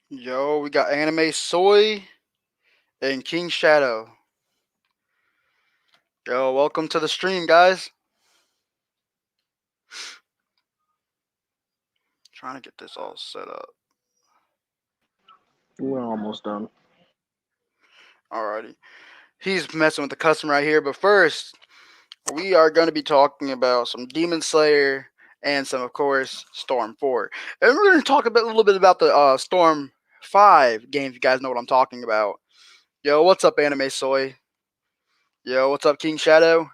Yo, we got Anime Soy and King Shadow. Yo, welcome to the stream, guys. Trying to get this all set up. We're almost done. Alrighty. He's messing with the customer right here, but first, we are going to be talking about some Demon Slayer and some, of course, Storm 4. And we're going to talk a little bit about the Storm 5 games. You guys know what I'm talking about. Yo, what's up, Anime Soy? Yo, what's up, King Shadow?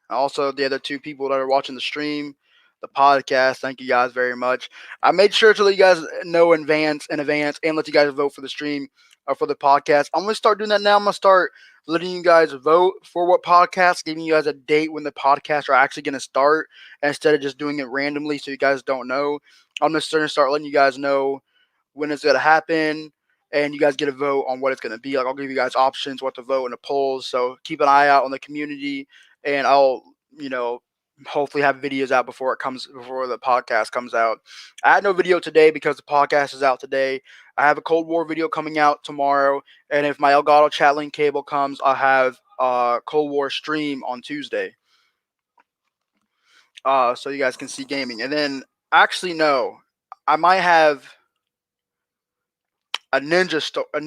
Also, the other two people that are watching the stream, the podcast. Thank you guys very much. I made sure to let you guys know in advance, and let you guys vote for the stream or for the podcast. I'm gonna start doing that now. I'm gonna start letting you guys vote for what podcast, giving you guys a date when the podcasts are actually gonna start, instead of just doing it randomly so you guys don't know. I'm just gonna start letting you guys know when it's gonna happen, and you guys get a vote on what it's gonna be. Like I'll give you guys options what to vote in the polls. So keep an eye out on the community, and I'll you know hopefully have videos out before the podcast comes out. I had no video today because the podcast is out today. I have a Cold War video coming out tomorrow, and if my Elgato chat link cable comes, I'll have Cold War stream on Tuesday. So you guys can see gaming, and then actually no, I might have a ninja, not a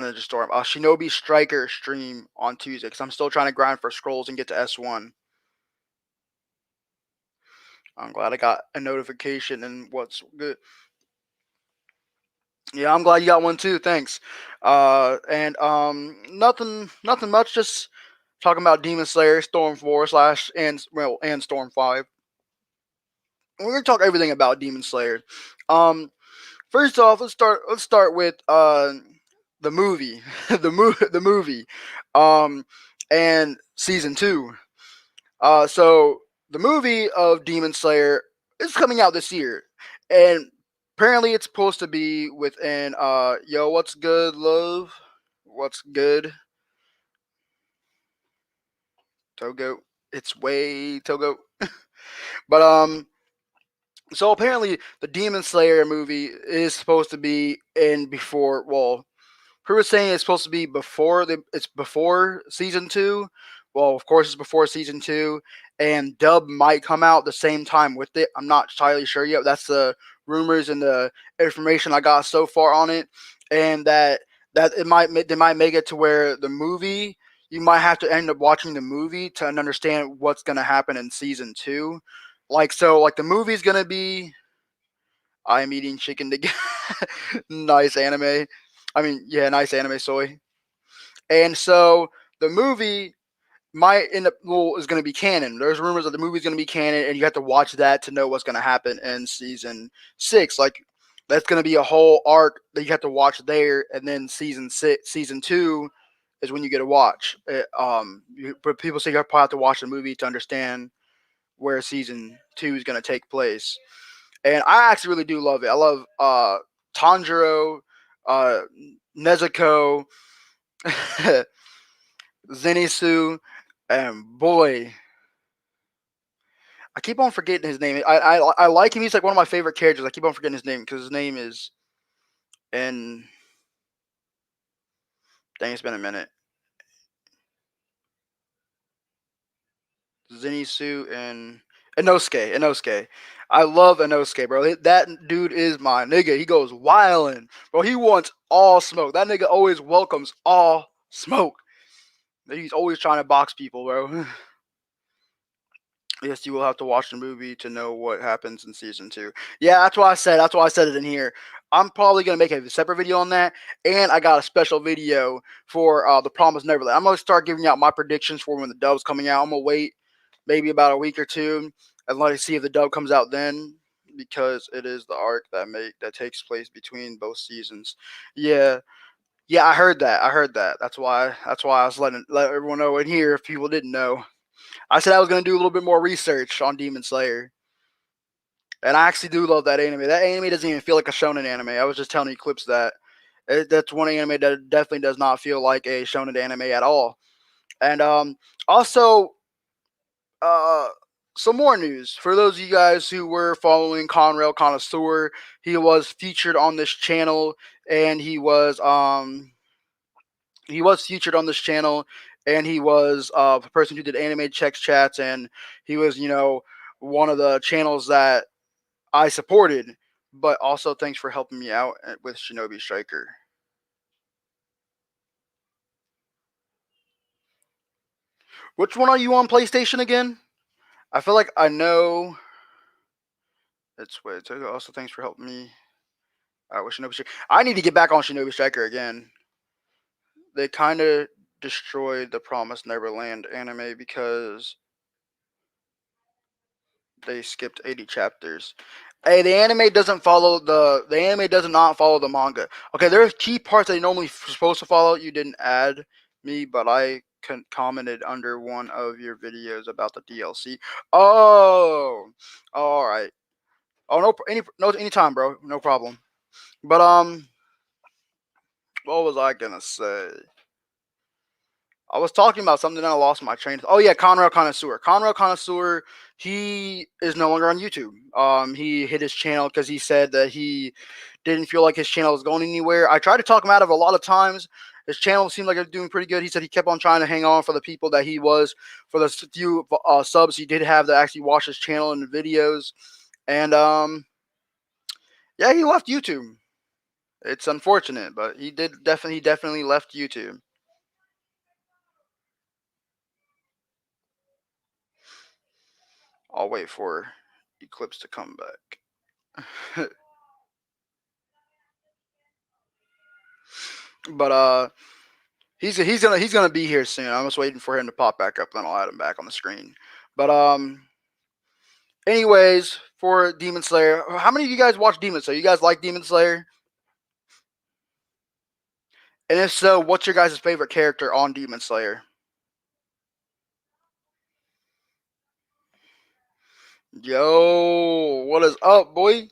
ninja storm, a Shinobi Striker stream on Tuesday because I'm still trying to grind for scrolls and get to S1. I'm glad I got a notification and what's good. Yeah, I'm glad you got one too. Thanks. And nothing much. Just talking about Demon Slayer, Storm 4 slash and Storm 5. We're gonna talk everything about Demon Slayer. Um, First off, let's start with the movie, the movie, um, and season two. So the movie of Demon Slayer is coming out this year, and apparently it's supposed to be within yo, what's good, love, what's good, Togo, it's way Togo, but so apparently the Demon Slayer movie is supposed to be in before, well, who was saying it's supposed to be it's before season two. Well, of course it's before season two, and dub might come out the same time with it. I'm not entirely sure yet. That's the rumors and the information I got so far on it, and that they might make it to where the movie, you might have to end up watching the movie to understand what's gonna happen in season two. Like the movie's gonna be I'm eating chicken together. Nice anime. I mean, yeah, nice anime soy. And so the movie might end up, well, is going to be canon. There's rumors that the movie's going to be canon, and you have to watch that to know what's going to happen in season six. Like that's going to be a whole arc that you have to watch there, and then season two is when you get to watch. But people say you probably have to watch the movie to understand where season two is going to take place. And I actually really do love it. I love Tanjiro, uh, Nezuko, Zenitsu, and boy, I keep on forgetting his name. I like him. He's like one of my favorite characters. I keep on forgetting his name because his name is in. Dang, it's been a minute. Zenitsu and Inosuke. I love Inosuke, bro. That dude is my nigga. He goes wildin', bro. He wants all smoke. That nigga always welcomes all smoke. He's always trying to box people, bro. Yes, you will have to watch the movie to know what happens in season two. Yeah, that's why I said. That's why I said it in here. I'm probably gonna make a separate video on that, and I got a special video for the Promised Neverland. I'm gonna start giving out my predictions for when the dub's coming out. I'm gonna wait maybe about a week or two and let us see if the dub comes out then, because it is the arc that takes place between both seasons. Yeah, yeah, I heard that. I heard that. That's why I was let everyone know in here if people didn't know. I said I was gonna do a little bit more research on Demon Slayer, and I actually do love that anime. That anime doesn't even feel like a shonen anime. I was just telling Eclipse that that's one anime that definitely does not feel like a shonen anime at all. And also, uh, some more news for those of you guys who were following Conrail Connoisseur. He was featured on this channel, and he was featured on this channel, and he was a person who did anime checks chats, and he was one of the channels that I supported. But also, thanks for helping me out with Shinobi Striker. Which one are you on PlayStation again? I feel like I know. It's wait. Also, thanks for helping me out with Shinobi Striker. I need to get back on Shinobi Striker again. They kind of destroyed the Promised Neverland anime because they skipped 80 chapters. Hey, the anime doesn't follow the anime does not follow the manga. Okay, there's key parts that you normally supposed to follow. You didn't add me, but I commented under one of your videos about the DLC. Oh, all right. Oh no, anytime, bro. No problem. But what was I gonna say? I was talking about something and I lost my train. Oh yeah, Conrail Connoisseur. Conrail Connoisseur. He is no longer on YouTube. He hit his channel because he said that he didn't feel like his channel was going anywhere. I tried to talk him out of it a lot of times. His channel seemed like it was doing pretty good. He said he kept on trying to hang on for the people that he was, for the few subs he did have that actually watch his channel and the videos. And yeah, he left YouTube. It's unfortunate, but he definitely left YouTube. I'll wait for Eclipse to come back. But he's gonna be here soon. I'm just waiting for him to pop back up, then I'll add him back on the screen. But anyways, for Demon Slayer, how many of you guys watch Demon Slayer? You guys like Demon Slayer? And if so, what's your guys' favorite character on Demon Slayer? Yo, what is up, boy?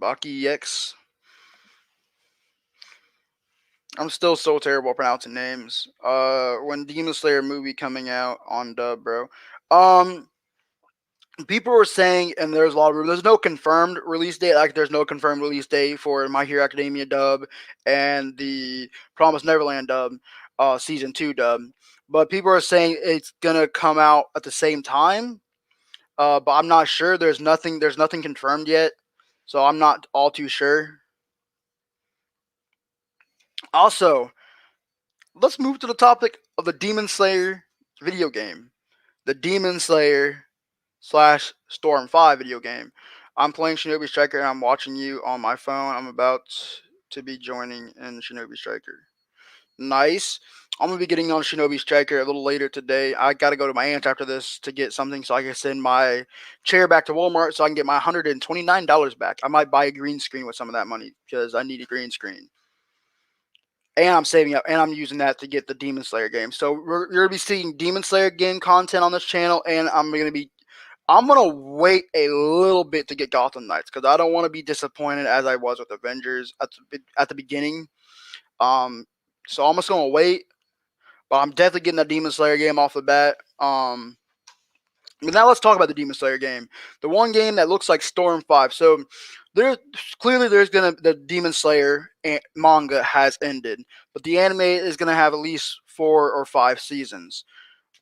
Baki X. I'm still so terrible at pronouncing names. When Demon Slayer movie coming out on dub, bro. Um, People were saying, and there's a lot of rumors. There's no confirmed release date. Like there's no confirmed release date for My Hero Academia dub and the Promised Neverland dub, season 2 dub. But people are saying it's gonna come out at the same time. But I'm not sure. There's nothing. There's nothing confirmed yet, so I'm not all too sure. Also, let's move to the topic of the Demon Slayer video game. The Demon Slayer slash Storm 5 video game. I'm playing Shinobi Striker and I'm watching you on my phone. I'm about to be joining in Shinobi Striker. Nice. I'm gonna be getting on Shinobi Striker a little later today. I gotta go to my aunt's after this to get something so I can send my chair back to Walmart so I can get my $129 back. I might buy a green screen with some of that money because I need a green screen. And I'm saving up, and I'm using that to get the Demon Slayer game. So you're gonna be seeing Demon Slayer game content on this channel, and I'm gonna wait a little bit to get Gotham Knights because I don't want to be disappointed as I was with Avengers at the beginning. So I'm just gonna wait, but I'm definitely getting the Demon Slayer game off the bat. But now let's talk about the Demon Slayer game, the one game that looks like Storm 5. So there's gonna the Demon Slayer manga has ended, but the anime is gonna have at least 4 or 5 seasons,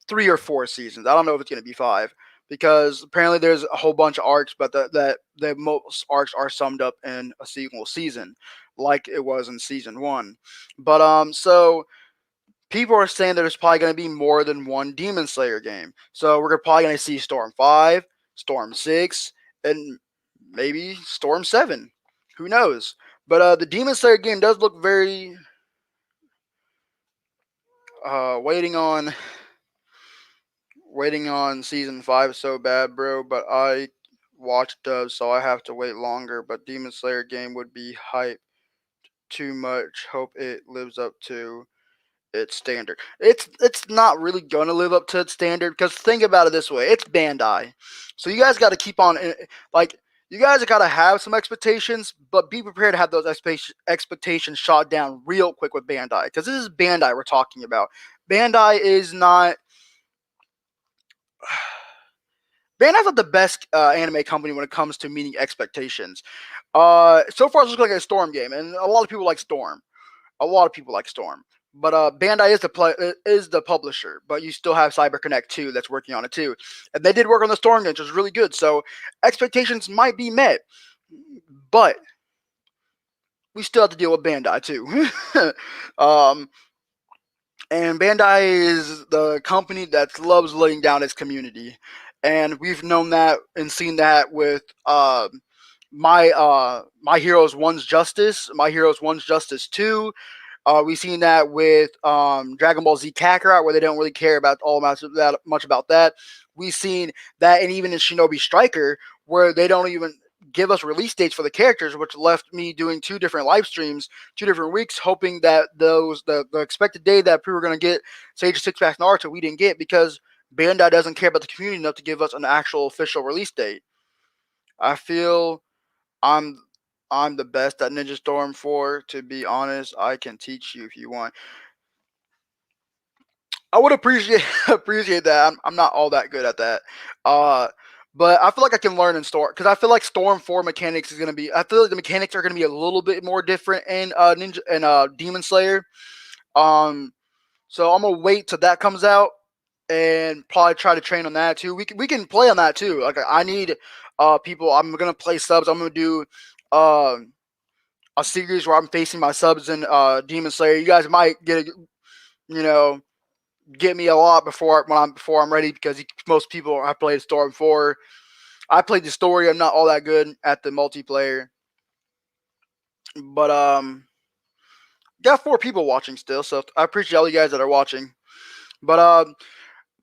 3 or 4 seasons. I don't know if it's gonna be 5 because apparently there's a whole bunch of arcs, but the most arcs are summed up in a single season, like it was in season 1. But so people are saying there's probably going to be more than one Demon Slayer game. So we're probably going to see Storm 5, Storm 6, and maybe Storm 7. Who knows? But the Demon Slayer game does look very. Waiting on. Waiting on season 5 so bad, bro. But I watched dubs, so I have to wait longer. But Demon Slayer game would be hype too much. Hope it lives up to its standard. It's not really gonna live up to its standard because think about it this way: it's Bandai, so you guys got to keep on like You guys gotta have some expectations, but be prepared to have those expectations shot down real quick with Bandai, because this is Bandai we're talking about. Bandai is not. Bandai's not the best anime company when it comes to meeting expectations. So far, it's looking like a Storm game, and a lot of people like Storm. A lot of people like Storm. But Bandai is the publisher, but you still have CyberConnect 2 that's working on it too, and they did work on the Storm game, which was really good. So expectations might be met, but we still have to deal with Bandai too. um, and Bandai is the company that loves letting down its community, and we've known that and seen that with My Heroes One's Justice, My Heroes One's Justice 2. We've seen that with Dragon Ball Z Kakarot, where they don't really care about much about that. We've seen that, and even in Shinobi Striker, where they don't even give us release dates for the characters, which left me doing 2 different live streams, 2 different weeks, hoping that the expected day that we were going to get Sage Six Pack Naruto, we didn't get because Bandai doesn't care about the community enough to give us an actual official release date. I feel I'm I'm the best at Ninja Storm 4. To be honest, I can teach you if you want. I would appreciate appreciate that. I'm not all that good at that. Uh, but I feel like I can learn in Storm because I feel like Storm 4 mechanics is gonna be. I feel like the mechanics are gonna be a little bit more different in Ninja and Demon Slayer. Um, so I'm gonna wait till that comes out and probably try to train on that too. We can play on that too. Like I need people. I'm gonna play subs. I'm gonna do um a series where I'm facing my subs in Demon Slayer. You guys might you know get me a lot before I'm ready because most people have played Storm 4. I played the story. I'm not all that good at the multiplayer, but got 4 people watching still, so I appreciate all you guys that are watching. But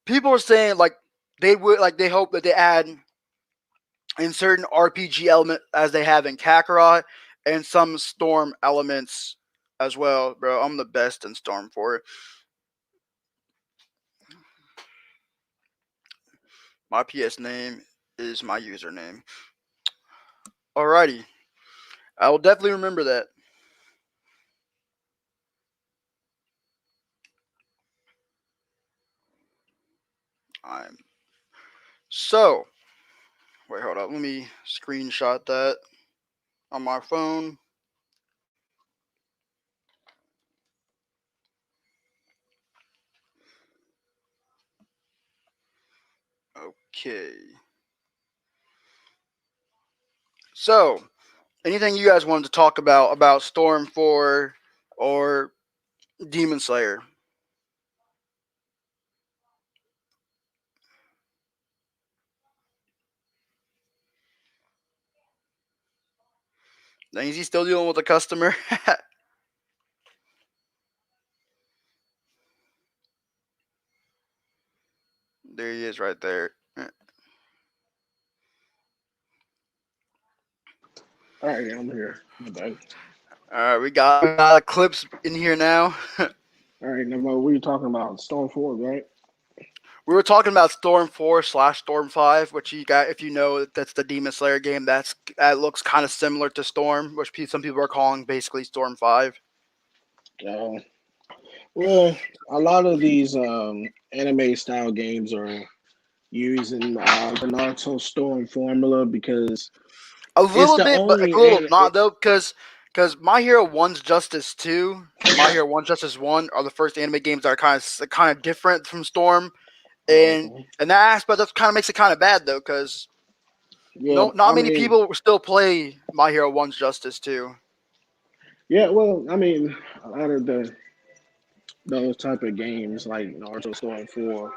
people are saying like they hope that they add in certain RPG element as they have in Kakarot and some Storm elements as well, bro. I'm the best in Storm 4. My PS name is my username. Alrighty. I will definitely remember that. I'm so wait, hold up. Let me screenshot that on my phone. Okay. So, anything you guys wanted to talk about Storm 4 or Demon Slayer? Is he still dealing with a customer? There he is right there. All right, I'm here. Alright, we got clips in here now. All right, now what are you talking about? Storm 4, right? We were talking about Storm 4/Storm 5, which you got if you know that's the Demon Slayer game. That looks kind of similar to Storm, which some people are calling basically Storm 5. Uh, well, a lot of these anime style games are using the Naruto Storm formula because A it's little the bit, but a only little an not though, because My Hero One's Justice 2 and My Hero One Justice 1 are the first anime games that are kind of different from Storm, and uh, and that aspect that kind of makes it kind of bad though, because yeah. no, not I many mean, people still play My Hero One's Justice 2. yeah. Well, I mean, a lot of those type of games like Naruto Storm 4,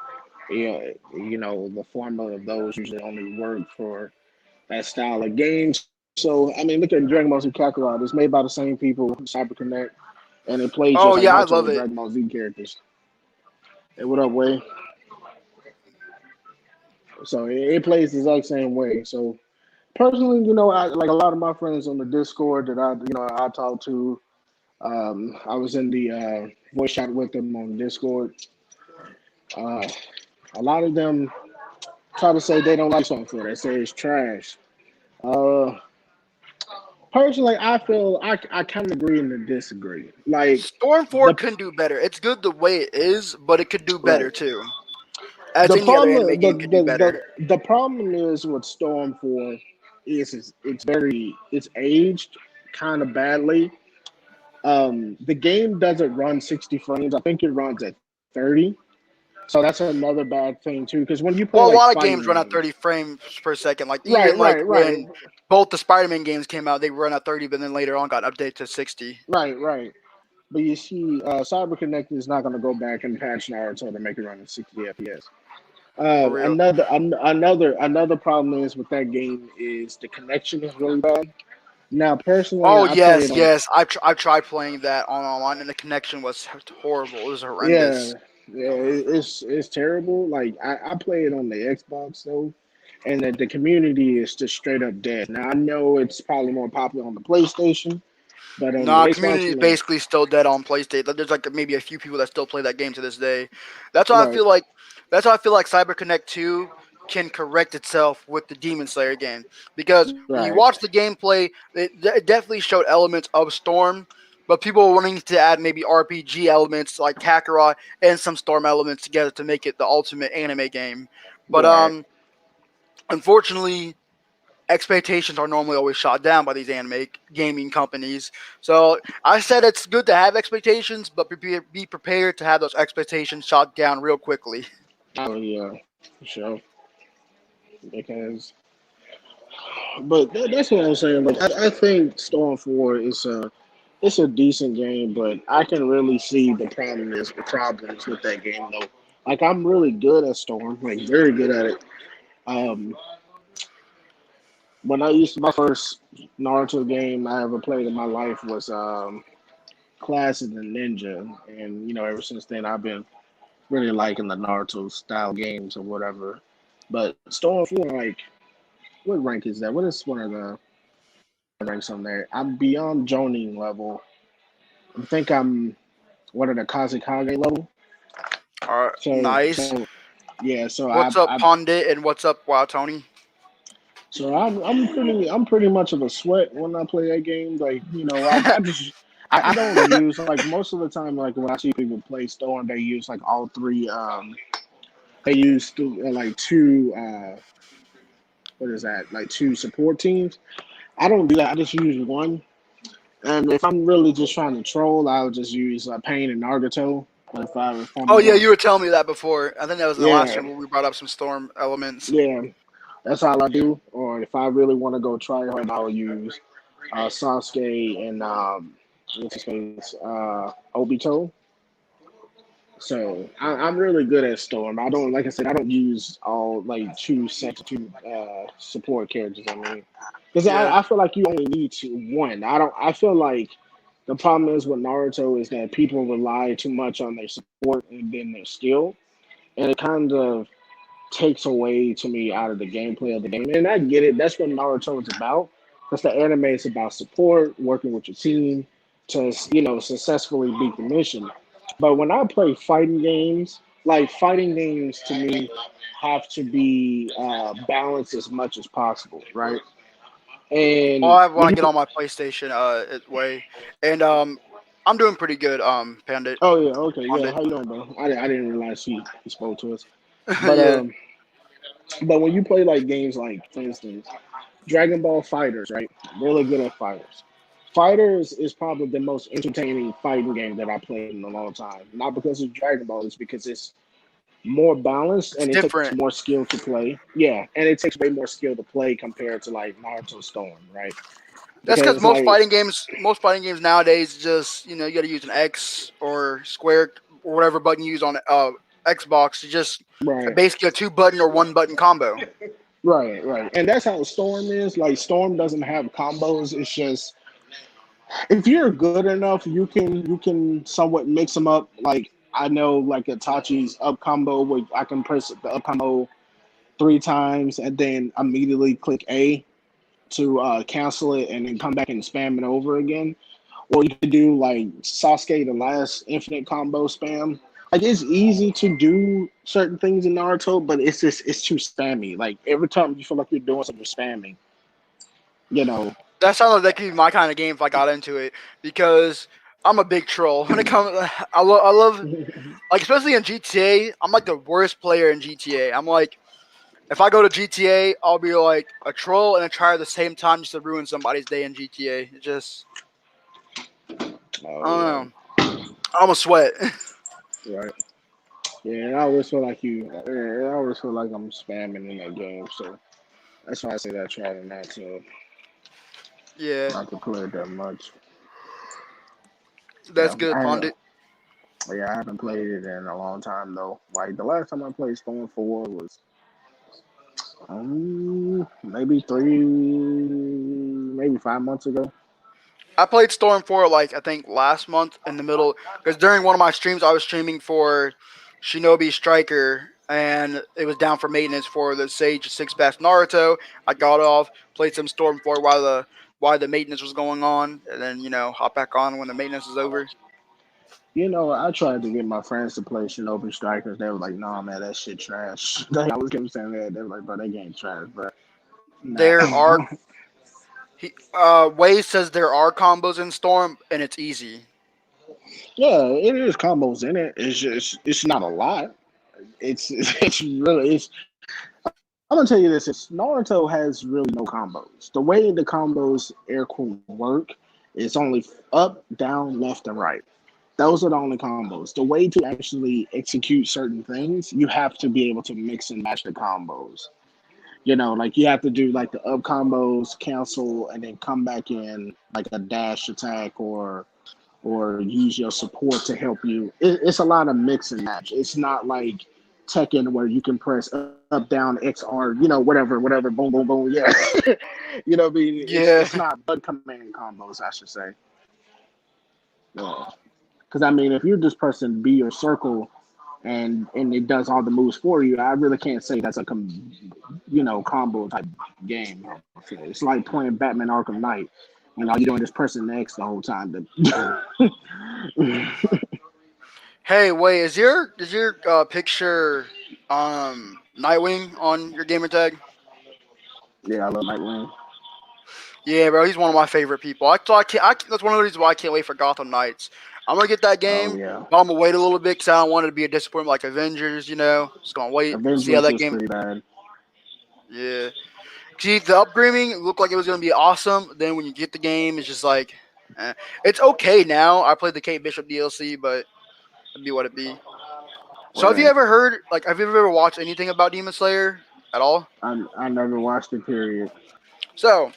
yeah, the formula of those usually only work for that style of games. So I mean, look at Dragon Ball Z Kakarot. It's made by the same people, CyberConnect, and it plays just Oh like yeah, I Naruto love and it. Dragon Ball Z characters. Hey, what up, Way? So it plays the exact same way. So personally, I like a lot of my friends on the Discord that I talk to. I was in the voice chat with them on Discord. Uh, a lot of them try to say they don't like Song 4. They say it's trash. Uh, Personally, I feel I kind of agree and disagree. Like Storm 4 the can do better. It's good the way it is, but it could do better right. too. As The any other problem, anime game could do better. the problem is with Storm 4 is it's aged kind of badly. The game doesn't run 60 frames. I think it runs at 30. So that's another bad thing too. Because when you play Well, a like lot of fighting games run at games, 30 frames per second. Like right, even like right, when both the Spider-Man games came out, they run at 30, but then later on got updated to 60 right. But you see, CyberConnect is not going to go back and patch Naruto to make it run at 60 FPS. for real. Another problem is with that game is the connection is really bad. Now, personally, Oh I play it yes, on. yes. I've tried playing that on online, and the connection was horrible. It was Yeah, horrendous. yeah, it's terrible. Like I play it on the Xbox though, and the community is just straight up dead. Now I know it's probably more popular on the PlayStation, but on the Nah, Xbox, community you is know, basically still dead on PlayStation. There's like maybe a few people that still play that game to this day. That's why I right, feel like that's why I feel like CyberConnect 2 can correct itself with the Demon Slayer game because when you right, watch the gameplay, it definitely showed elements of Storm, but people were wanting to add maybe RPG elements like Kakarot and some Storm elements together to make it the ultimate anime game. But right. unfortunately, expectations are normally always shot down by these anime gaming companies. So I said it's good to have expectations, but be prepared to have those expectations shot down real quickly. Oh yeah, for sure. Because, but that's what I'm saying. Like I think Storm 4 is a it's a decent game, but I can really see the problems with that game though. Like I'm really good at Storm, like very good at it. Um, when I used to, my first Naruto game I ever played in my life was Classic and Ninja, and ever since then I've been really liking the Naruto style games or whatever. But Storm 4, like, what rank is that? What is one of the ranks on there? I'm beyond Jonin level. I think I'm one of the Kazekage level. All right, So nice. so yeah, so What's up, Pondit, and what's up, Wow Tony? I'm pretty much of a sweat when I play that game. Like I don't use like most of the time like when I see people play Storm they use like all three they use like two what is that like two support teams. I don't do that. I just use one. And if I'm really just trying to troll, I'll just use Pain and Nagato. If I'm Oh yeah, gonna you were telling me that before. I think that was in the last yeah stream where we brought up some Storm elements. yeah that's all I do. Or if I really want to go try hard, I'll use Sasuke and what's his face, Obito. So I'm really good at Storm. I don't like I said I don't use all like two substitute support characters. I mean, because Yeah, I feel like you only need one. I don't. I feel like the problem is with Naruto is that people rely too much on their support and then their skill, and it kind of takes away to me out of the gameplay of the game. And I get it. That's what Naruto is about. Because the anime is about support, working with your team to successfully beat the mission. But when I play fighting games, like fighting games to me have to be balanced as much as possible, right? well, And I want when to you get on my PlayStation way, and I'm doing pretty good, Pandit. oh yeah, okay, yeah, Pandit. how you doing, bro? I didn't realize he spoke to us. But Yeah, but when you play like games like for instance Dragon Ball Fighters, right? Really good at fighters. Fighters is probably the most entertaining fighting game that I played in a long time. Not because of Dragon Ball, it's because it's more balanced it's and it takes different. more skill to play. Yeah, and it takes way more skill to play compared to like Naruto Storm, right? That's because Because like most fighting games nowadays, just you got to use an X or square or whatever button you use on Xbox to just right, basically a two button or one button combo. right. And that's how Storm is. Like Storm doesn't have combos. It's just if you're good enough, you can somewhat mix them up. Like I know like Itachi's up combo where I can press the up combo 3 times and then immediately click A to cancel it and then come back and spam it over again. Or you could do like Sasuke the last infinite combo spam. Like it's easy to do certain things in Naruto, but it's too spammy. Like every time you feel like you're doing something, you're spamming. You know, That sounds like that could be my kind of game if I got into it because I'm a big troll when it comes. I love like especially in GTA. I'm like the worst player in GTA. I'm like if I go to GTA, I'll be like a troll and a try at the same time just to ruin somebody's day in GTA. It just I oh don't yeah, know. I'm a sweat. right. Yeah, and I always feel like I always feel like I'm spamming in that game. So that's why I say that I try to Yeah, not to play it that much. that's Yeah, good, pundit. I haven't played it in a long time though. Like the last time I played Storm 4 was maybe 5 months ago. I played Storm 4 like I think last month in the middle because during one of my streams I was streaming for Shinobi Striker and it was down for maintenance for the Sage 6 Pass Naruto. I got off, played some Storm 4 while the maintenance was going on, and then hop back on when the maintenance is over. I tried to get my friends to play Shinobi Strikers. They were like, "Nah, man, that shit trash." I was kept saying that. They were like, "Bro, that game trash." But nah. There are Way says there are combos in Storm and it's easy. Yeah, it is combos in it. It's not a lot. It's really it's. I'm gonna tell you this: Naruto has really no combos. The way the combos air quote work is only up, down, left, and right. Those are the only combos. The way to actually execute certain things, you have to be able to mix and match the combos. Like you have to do like the up combos, cancel, and then come back in like a dash attack or use your support to help you. It's a lot of mix and match. It's not like Tekken where you can press up, down, X, R, whatever, boom, boom, boom. Yeah, what I mean. It's Yeah. not blood command combos, I should say. Because I mean, if you're just pressing B or circle and it does all the moves for you, I really can't say that's a combo type game. It's like playing Batman Arkham Knight. All you're doing is pressing X the whole time. Hey, wait, is your picture Nightwing on your gamer tag? Yeah, I love Nightwing. Yeah, bro, he's one of my favorite people. That's one of the reasons why I can't wait for Gotham Knights. I'm gonna get that Oh game, yeah, but I'm gonna wait a little bit because I don't want it to be a disappointment like Avengers. Just gonna wait, see how Avengers that was game. pretty bad. Yeah, see the upgrading looked like it was gonna be awesome. Then when you get the game, it's just like, it's okay now. I played the Kate Bishop DLC, but it'd be what it be. So have you Right. ever heard like have you ever watched anything about Demon Slayer at all? I never watched it. Period. So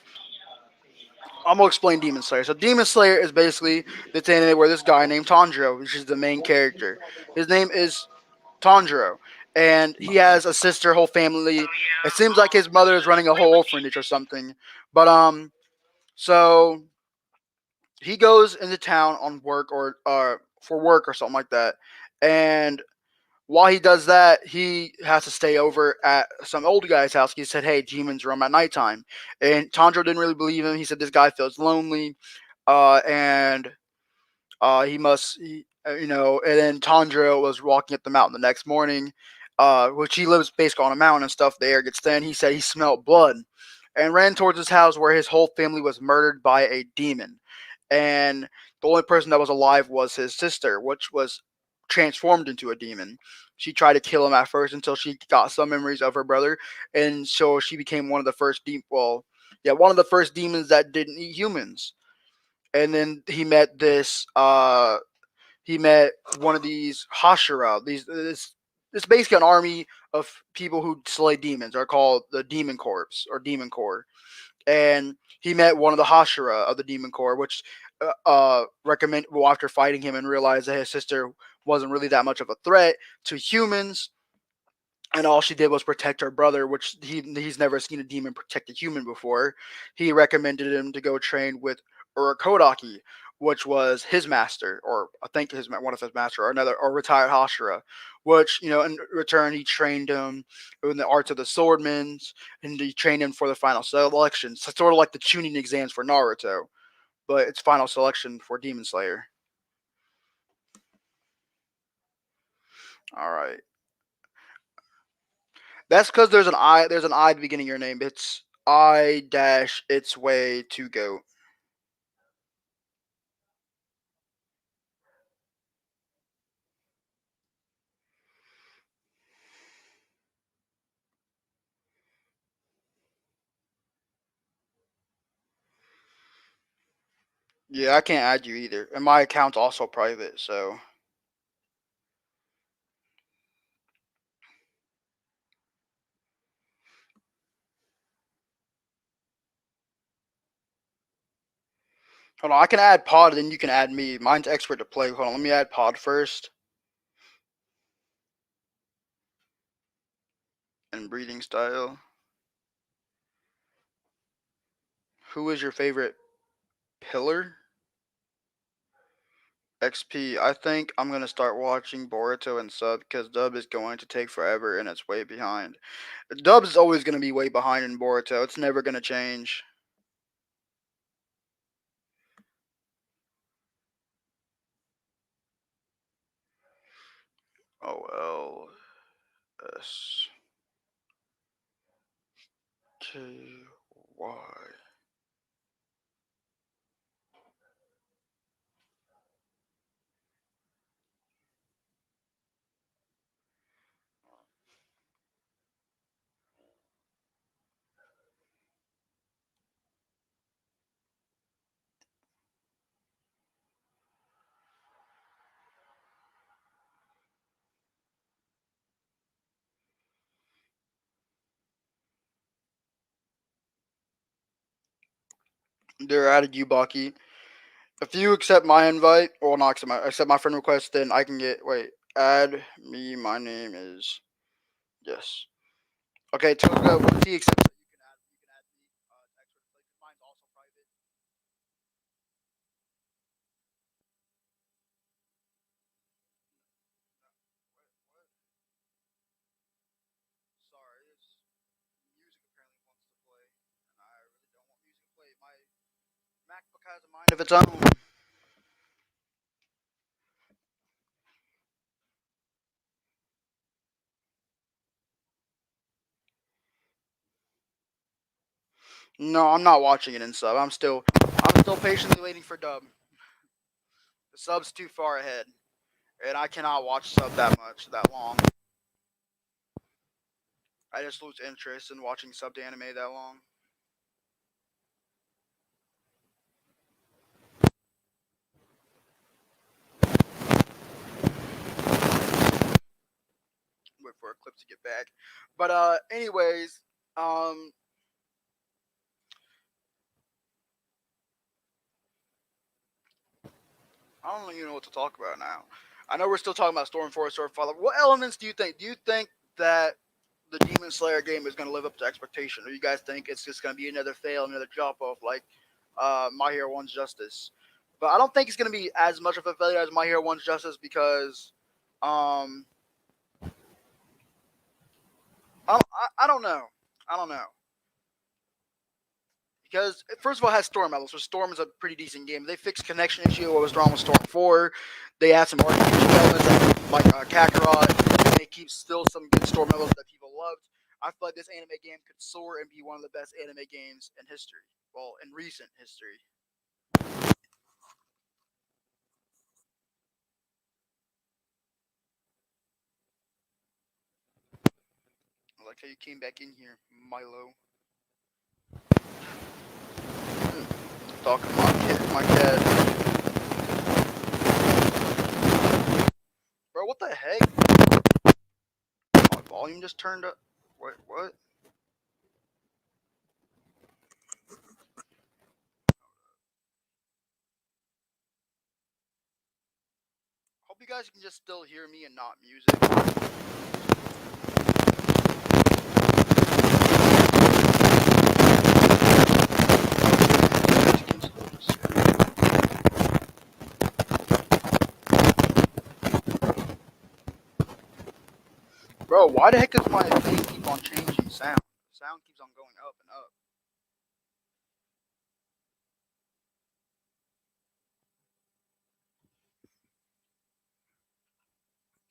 I'm gonna explain Demon Slayer. So Demon Slayer is basically this anime where this guy named Tanjiro, which is the main character. His name is Tanjiro, and he has a sister, whole family. It seems like his mother is running a whole orphanage or something. But so he goes into town on work or for work or something like that, and while he does that, he has to stay over at some old guy's house. He said, "Hey, demons roam at nighttime," and Tanjiro didn't really believe him. He said, "This guy feels lonely, and he must, And then Tanjiro was walking up the mountain the next morning, which he lives basically on a mountain and stuff. The air gets thin. He said he smelled blood, and ran towards his house where his whole family was murdered by a demon, and the only person that was alive was his sister, which was transformed into a demon. She tried to kill him at first until she got some memories of her brother, and so she became one of the first one of the first demons that didn't eat humans. And then he met one of these Hashira. It's basically an army of people who slay demons. Are called the Demon Corps or Demon Corps. And he met one of the Hashira of the Demon Corps, which recommend well after fighting him and realized that his sister wasn't really that much of a threat to humans, and all she did was protect her brother, which he's never seen a demon protect a human before. He recommended him to go train with Urakodaki, which was his master, or I think one of his master, or retired Hashira. Which in return, he trained him in the arts of the swordman, and he trained him for the final selection. So sort of like the tuning exams for Naruto, but it's final selection for Demon Slayer. All right, that's because there's an I. There's an I at the beginning of your name. It's I dash its way to goat. Yeah, I can't add you either, and my account's also private. So hold on, I can add Pod, then you can add me. Mine's expert to play. Hold on, let me add Pod first. And breathing style. Who is your favorite pillar? XP. I think I'm gonna start watching Boruto and Sub because Dub is going to take forever and it's way behind. Dub is always gonna be way behind in Boruto. It's never gonna change. OLSKY. They're added you, Baki. If you accept my invite, or not accept my friend request, then I can get. Wait, add me. My name is. Yes. Okay, Toga, once he accepts it, you can add me. Expert play. Mine's also private. What? Sorry, it's music apparently wants to play, and I really don't want music to play. My MacBook has a mind of its own. No, I'm not watching it in sub. I'm still patiently waiting for dub. The sub's too far ahead, and I cannot watch sub that long. I just lose interest in watching subbed anime that long. Wait for a clip to get back. But anyways, um, I don't even know what to talk about now. I know we're still talking about Storm Force or Father. What elements do you think? Do you think that the Demon Slayer game is going to live up to expectation, or you guys think it's just going to be another fail, another drop off like My Hero One's Justice? But I don't think it's going to be as much of a failure as My Hero One's Justice because um, I don't know. I don't know. Because first of all, it has Storm levels, so Storm is a pretty decent game. They fixed connection issue. What was wrong with Storm 4? They have some RPG elements like Kakarot. And they keep still some good Storm levels that people loved. I feel like this anime game could soar and be one of the best anime games in history. Well, in recent history. I like how you came back in here, Milo. Talking to my cat. Bro, what the heck? My volume just turned up. Wait, what? Hope you guys can just still hear me and not music. Bro, why the heck does my thing keep on changing sound? Sound keeps on going up and up.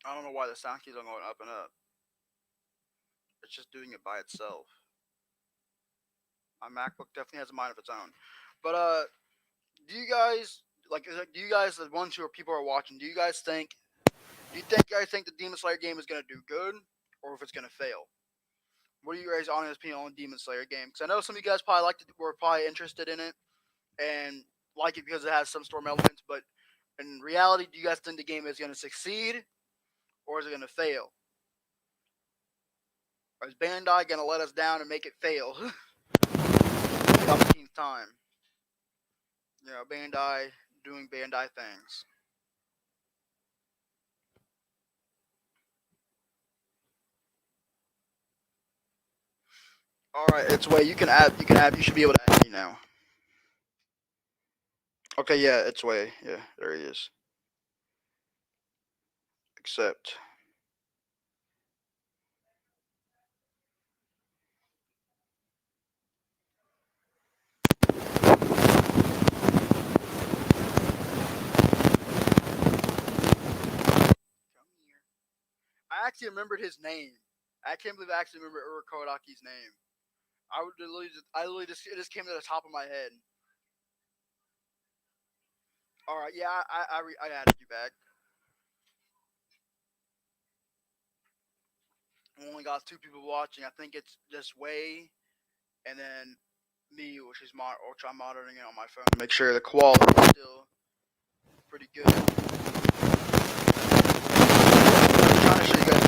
I don't know why the sound keeps on going up and up. It's just doing it by itself. My MacBook definitely has a mind of its own. But do you guys do you guys, the ones who are people are watching? Do you think guys think the Demon Slayer game is gonna do good, or if it's gonna fail? What are you guys' honest opinion on Demon Slayer game? Because I know some of you guys probably were probably interested in it and like it because it has some storm elements. But in reality, do you guys think the game is gonna succeed or is it gonna fail? Or is Bandai gonna let us down and make it fail? The 15th time. Bandai doing Bandai things. All right, it's way you can add. You can add. You should be able to add me now. Okay, yeah, it's way. Yeah, there he is. Accept. Come here. I actually remembered his name. I can't believe I actually remember Urakodaki's name. I literally just, it just came to the top of my head. All right, yeah, I added you back. We only got two people watching. I think it's just Way and then me, which is which I'm monitoring it on my phone to make sure the quality is still pretty good. I'm trying to show you guys.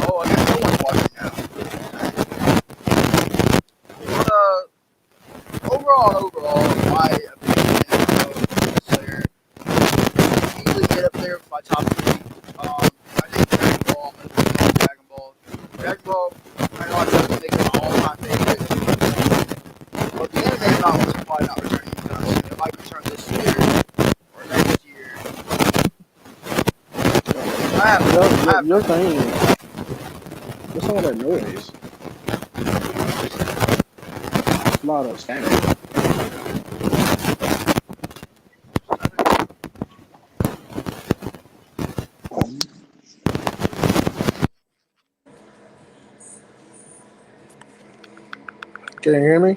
Oh, I guess no one's watching now. But overall, my opinion of Slayer easily get up there with my top three. I think Dragon Ball. I'm gonna put Dragon Ball. Dragon Ball. I know I said it makes it my all-time favorite. But the anime novels are probably not returning anytime soon. It might return this year or next year. I have Your thing. What's all that noise? A lot of static. Can you hear me?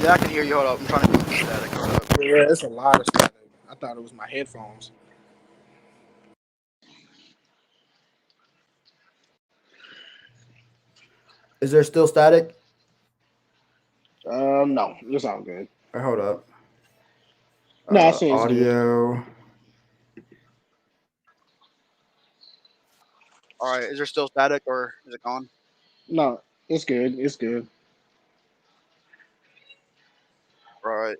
Yeah, I can hear you. Hold up. I'm trying to do static. Hold up. Yeah, it's a lot of static. I thought it was my headphones. Is there still static? No, it's all good. Or hold up. No, I say it's good. Audio. All right. Is there still static or is it gone? No, it's good. It's good. Right.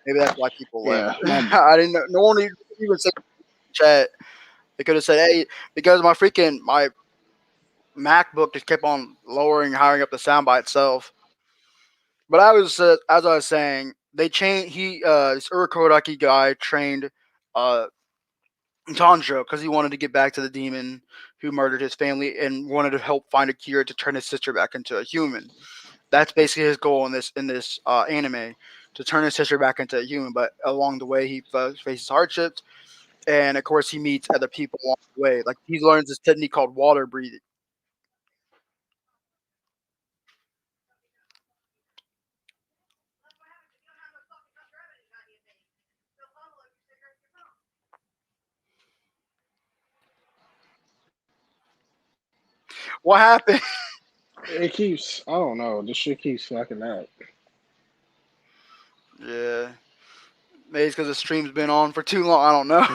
Maybe that's why people left. Yeah, my I didn't know. No one even said in the chat. They could have said, "Hey," because my MacBook just kept on lowering, hiring up the sound by itself. But as I was saying, they changed. This Urokodaki guy trained uh, Tanjiro because he wanted to get back to the demon who murdered his family and wanted to help find a cure to turn his sister back into a human. That's basically his goal in this anime, to turn his sister back into a human. But along the way, he faces hardships, and of course, he meets other people along the way. Like he learns this technique called water breathing. What happened? it keeps. I don't know. This shit keeps fucking up. Yeah, maybe it's because the stream's been on for too long. I don't know.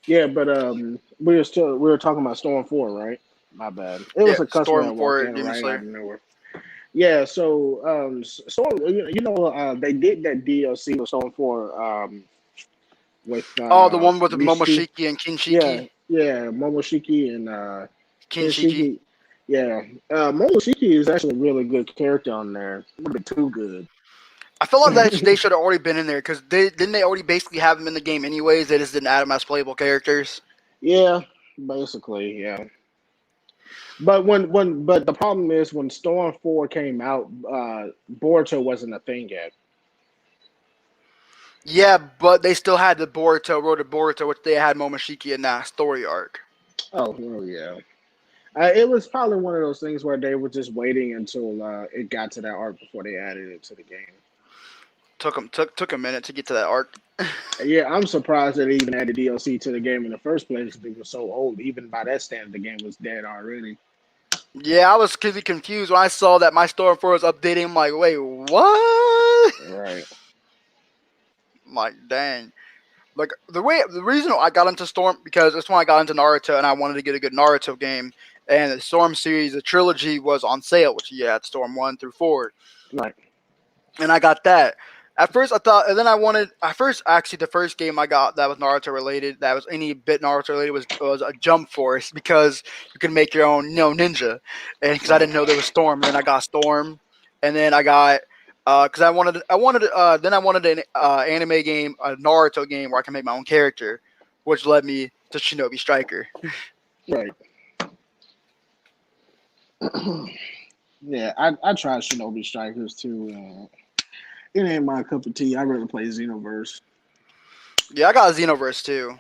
Yeah, but we were talking about Storm 4, right? My bad. It Yeah, was a customer Storm that walked for in Demon right out Slayer. of nowhere. Yeah, so they did that DLC with Storm 4 with Oh, the one with the Mishi. Momoshiki and Kinshiki. Yeah, yeah, Momoshiki and Kinshiki. Kenshiki. Yeah, Momoshiki is actually a really good character on there. A little bit too good. I feel like that they should have already been in there because they already basically have them in the game anyways. They just didn't add them as playable characters. Yeah, basically, yeah. But the problem is when Storm 4 came out, Boruto wasn't a thing yet. Yeah, but they still had the Boruto, Road to Boruto, which they had Momoshiki in that story arc. Oh yeah. It was probably one of those things where they were just waiting until it got to that arc before they added it to the game. Took a minute to get to that arc. Yeah, I'm surprised that they even added DLC to the game in the first place because it was so old. Even by that standard, the game was dead already. Yeah, I was really confused when I saw that my Storm 4 was updating. I'm like, wait, what? Right. I'm like, dang. Like the reason I got into Storm because it's when I got into Naruto and I wanted to get a good Naruto game. And the Storm series, the trilogy was on sale, which you had Storm 1 through 4. Right. And I got that. At first, I thought, and then I wanted. At first, actually, the first game I got that was Naruto related, that was any bit Naruto related, was a Jump Force because you can make your own, ninja. And because I Right. didn't know there was Storm, and then I got Storm, and then I got, because then I wanted an anime game, a Naruto game where I can make my own character, which led me to Shinobi Striker. Right. Yeah, I tried Shinobi Strikers too. It ain't my cup of tea. I rather play Xenoverse. Yeah, I got Xenoverse too.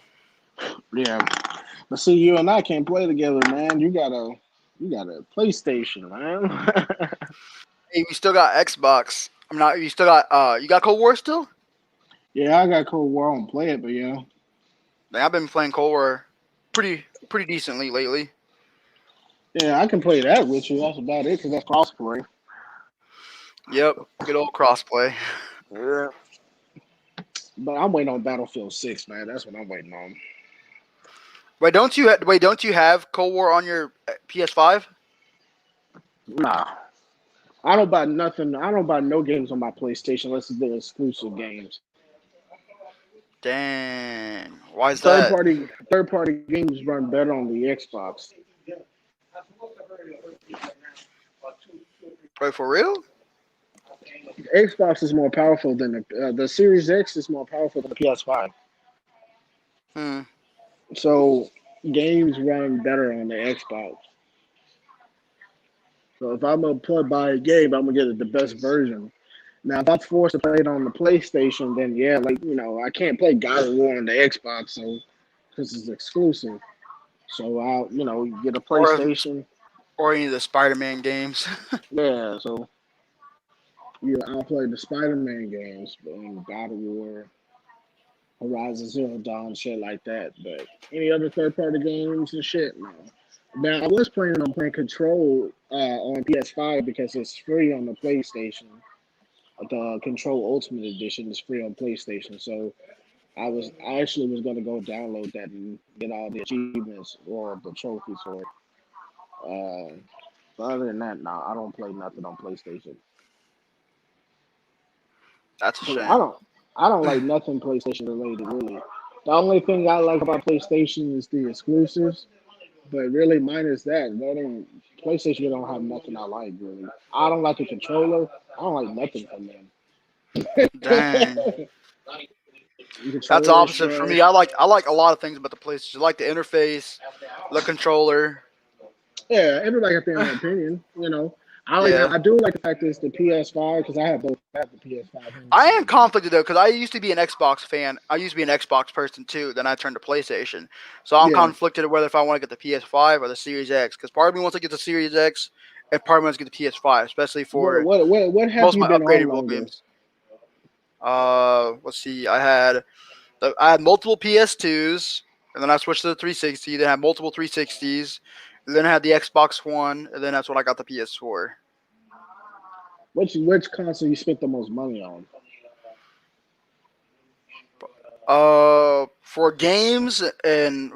Yeah, but see, you and I can't play together, man. You got a PlayStation, man. Hey, you still got Xbox. I'm not. You still got. You got Cold War still? Yeah, I got Cold War on play it, but yeah, Like, I've been playing Cold War pretty decently lately. yeah, I can play that with you. That's about it, cause that's crossplay. Yep, good old crossplay. Yeah. But I'm waiting on Battlefield 6, man. That's what I'm waiting on. Don't you have Cold War on your PS5? Nah, I don't buy nothing. I don't buy no games on my PlayStation unless they're exclusive games. Dang, why is Third that? party third party games run better on the Xbox. Wait, for real? Xbox is more powerful than the Series X is more powerful than the PS5. Hmm. So games run better on the Xbox. So if I'm gonna buy a game, I'm gonna get the best version. Now, if I'm forced to play it on the PlayStation, then yeah, I can't play God of War on the Xbox, so because it's exclusive. So I'll get a Or PlayStation. or any of the Spider-Man games? Yeah, so yeah, I'll play the Spider-Man games, God of War, Horizon Zero Dawn, shit like that. But any other third-party games and shit, no. Now I was planning on playing Control on PS5 because it's free on the PlayStation. The Control Ultimate Edition is free on PlayStation, so I actually was gonna go download that and get all the achievements or the trophies for it. But other than that, no, I don't play nothing on PlayStation. That's a 'Cause shame. I don't like nothing PlayStation related really. The only thing I like about PlayStation is the exclusives, but really minus that, PlayStation don't have nothing I like really. I don't like the controller. I don't like nothing from them. Dang, The that's controller is opposite for me. trash. I like a lot of things about the PlayStation. I like the interface, the controller. Yeah, everybody got their own opinion. Yeah. I do like the fact that it's the PS5 because I have both. I have the PS5 and the I am Series X. conflicted though because I used to be an Xbox fan. I used to be an Xbox person too. Then I turned to PlayStation, so I'm Yeah. conflicted whether if I want to get the PS5 or the Series X. Because part of me wants to get the Series X, and part of me wants to get the PS5, especially for What have most of you my been on upgradable longer? games. Let's see. I had multiple PS2s, and then I switched to the 360. Then I had multiple 360s, and then I had the Xbox One, and then that's when I got the PS4. Which console you spent the most money on? For games and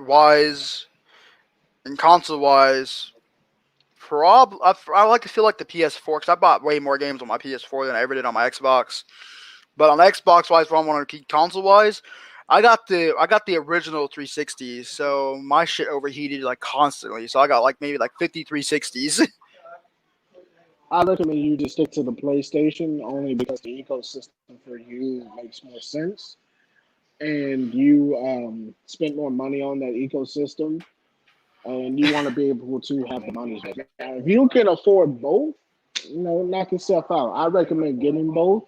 console wise. I like to feel like the PS4 because I bought way more games on my PS4 than I ever did on my Xbox. But on Xbox wise, if I want to keep console wise, I got the original 360s, so my shit overheated like constantly. So I got like maybe like 50 360s. I recommend you just stick to the PlayStation only because the ecosystem for you makes more sense, and you spend more money on that ecosystem, and you want to be able to have the money back. Now, if you can afford both, knock yourself out. I recommend getting both.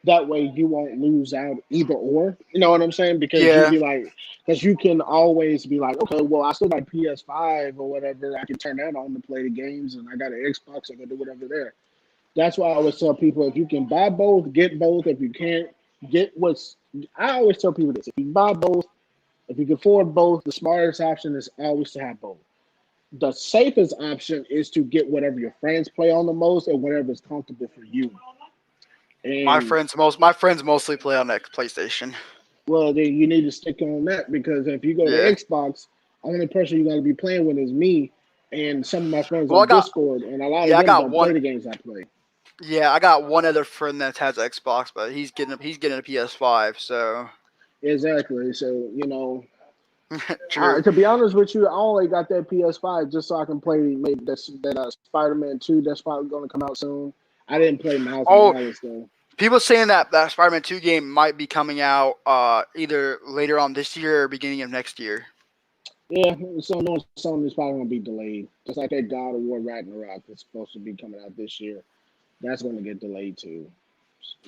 That way, you won't lose out either or. You know what I'm saying? Because you'd Yeah, be like, because you can always be like, okay, well, I still got a PS5 or whatever. I can turn that on to play the games, and I got an Xbox. I can do whatever there. That's why I always tell people if you can buy both, get both. If you can't, get what's. I always tell people this: if you buy both, if you can afford both, the smartest option is always to have both. The safest option is to get whatever your friends play on the most and whatever is comfortable for you. And my friends mostly play on that PlayStation. well, then you need to stick on that because if you go to Yeah. Xbox, only person you're going to be playing with is me and some of my friends Well, on Discord, and a lot of yeah, I them got don't play one. the games I play. Yeah, I got one other friend that has Xbox, but he's getting a PS5. So Exactly. So, true. to be honest with you, I only got that PS5 just so I can play maybe that Spider-Man 2 that's probably going to come out soon. I didn't play Miles Oh, Morales though. people saying that Spider-Man 2 game might be coming out either later on this year or beginning of next year. Yeah, so no, Sony's probably going to be delayed. Just like that God of War Ragnarok that's supposed to be coming out this year. That's going to get delayed too.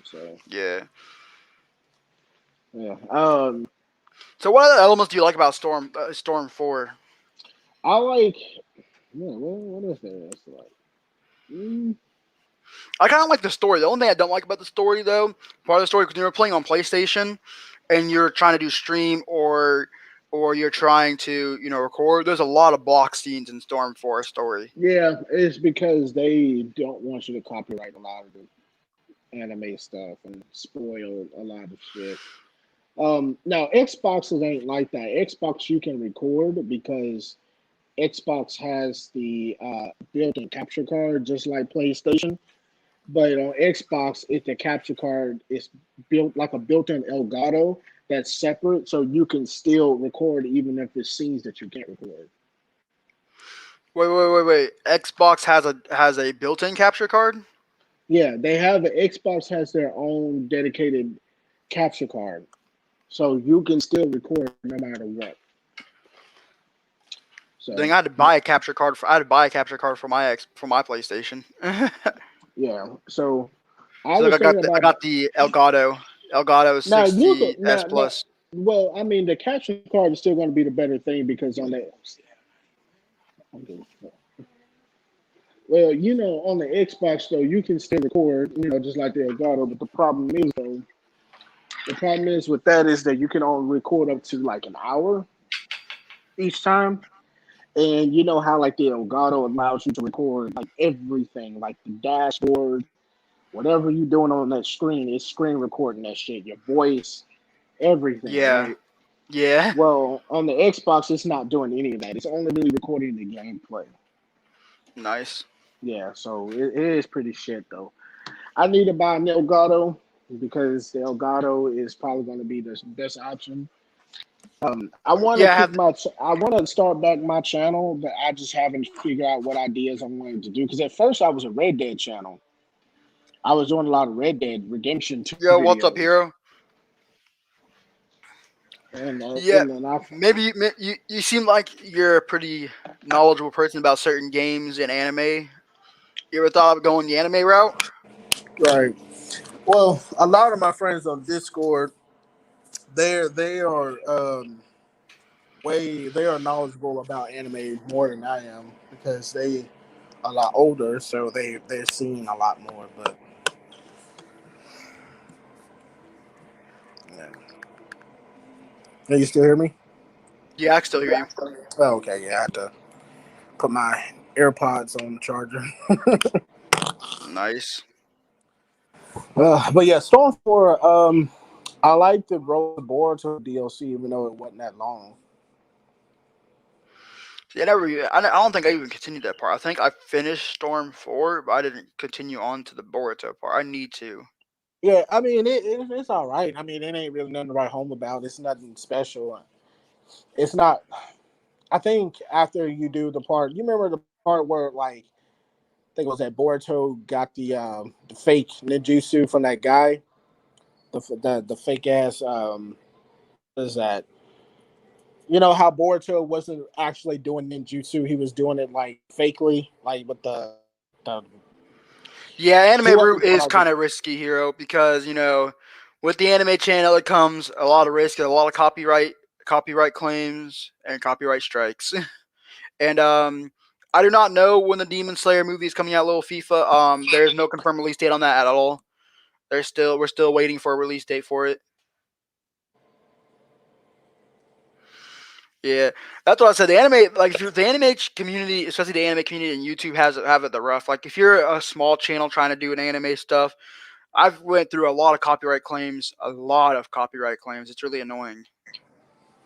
So, Yeah. yeah. So what other elements do you like about Storm 4? I like, yeah, what is there else to like? Mm, I kind of like the story. The only thing I don't like about the story, though, part of the story, because you're playing on PlayStation and you're trying to do stream or you're trying to record. There's a lot of block scenes in Storm 4 story. yeah, it's because they don't want you to copyright a lot of the anime stuff and spoil a lot of shit. Now Xboxes ain't like that. Xbox you can record because Xbox has the built-in capture card, just like PlayStation. But on Xbox, if the capture card is built like a built-in Elgato that's separate, so you can still record even if it's scenes that you can't record. Wait. Xbox has a built-in capture card. Yeah, they have the Xbox has their own dedicated capture card, so you can still record no matter what. Then So I had to buy a capture card for I had to buy a capture card for my PlayStation. yeah, so I So like was I got thinking the I about got the Elgato now you 60 could S now. Plus. Well, I mean, the capture card is still going to be the better thing because on that, well, on the Xbox though, you can still record, just like the Elgato. But the problem is with that is that you can only record up to like an hour each time. And you know how like the Elgato allows you to record like everything, like the dashboard, whatever you're doing on that screen, it's screen recording that shit, your voice, everything, Yeah, right? yeah, Well, on the Xbox, it's not doing any of that. It's only really recording the gameplay. nice. Yeah, so it is pretty shit though. I need to buy an Elgato because the Elgato is probably going to be the best option. I want to Yeah, I keep have. my. I want to start back my channel, but I just haven't figured out what ideas I'm going to do. Because at first I was a Red Dead channel. I was doing a lot of Red Dead Redemption 2 Yo, what's up, videos, hero? and Yeah, then I. maybe you seem like you're a pretty knowledgeable person about certain games and anime. You ever thought of going the anime route? Right. Well, a lot of my friends on Discord, they are they are knowledgeable about anime more than I am because they a lot older, so they're seeing a lot more. But yeah. Can you still hear me? Yeah, I can still hear you. Oh, okay, yeah, I had to put my AirPods on the charger. Nice. But yeah, Storm 4, I like the roll the board to DLC even though it wasn't that long. See, I don't think I even continued that part. I think I finished Storm 4, but I didn't continue on to the Boruto part. I need to. Yeah, I mean it's all right. I mean it ain't really nothing to write home about. It's nothing special. It's not. I think after you do the part, you remember the part where like I think it was that Boruto got the fake ninjutsu from that guy, the fake ass what is that? You know how Boruto wasn't actually doing ninjutsu; he was doing it like fakely, like with the Yeah, he anime route wasn't doing is all the kind of risky, Hero, because with the anime channel, it comes a lot of risk, and a lot of copyright claims, and copyright strikes. And I do not know when the Demon Slayer movie is coming out. Little FIFA. There is no confirmed release date on that at all. We're still waiting for a release date for it. Yeah, that's what I said. The anime, like if you're the community, especially the anime community and YouTube have it the rough. Like if you're a small channel trying to do an anime stuff, I've went through a lot of copyright claims, a lot of copyright claims. It's really annoying.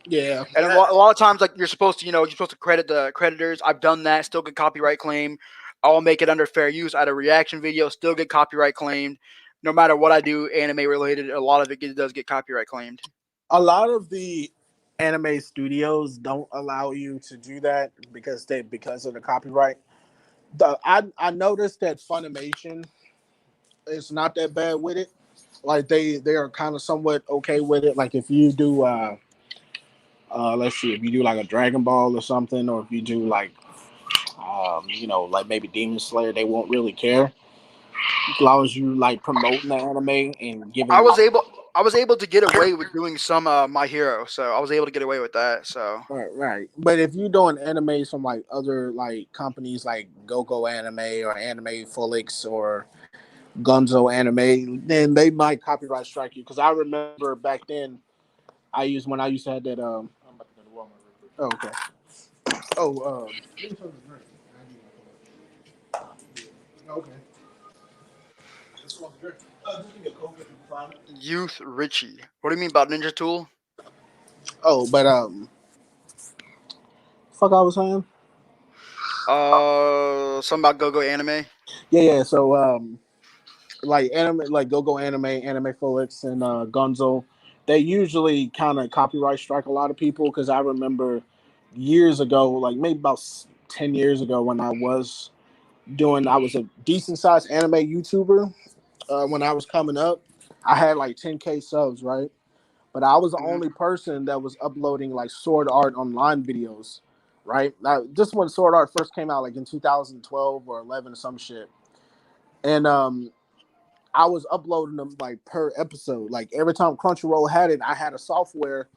yeah. And a lot of times, like you're supposed to credit the creditors. I've done that, still get copyright claim. I'll make it under fair use. I had a reaction video, still get copyright claimed. No matter what I do, anime related, a lot of does get copyright claimed. A lot of the anime studios don't allow you to do that because of the copyright. I noticed that Funimation is not that bad with it. Like they are kind of somewhat okay with it. Like if you do let's see, if you do like a Dragon Ball or something, or if you do like like maybe Demon Slayer, they won't really care as long as you like promoting the anime and I giving. was able I was able to get away with doing some My Hero, so I was able to get away with that. So Right, right. But if you're doing animes from like other like companies like GoGo Anime or Anime Felix or Gunzo Anime, then they might copyright strike you. Because I remember back then, when I used to have that. Oh, okay. Oh, okay. Youth Richie, what do you mean about Ninja Tool? Oh, but fuck, I was saying. Something about Go Go Anime. Yeah, yeah. So like anime, like GoGo Anime, Anime Felix, and Gunzo, they usually kind of copyright strike a lot of people because I remember years ago, like maybe about 10 years ago, when I was a decent sized anime YouTuber. When I was coming up, I had like 10K subs, right? But I was the Mhm. only person that was uploading like Sword Art online videos, right? Now, just when Sword Art first came out, like in 2012 or 11 or some shit, and I was uploading them like per episode. Like every time Crunchyroll had it, I had a software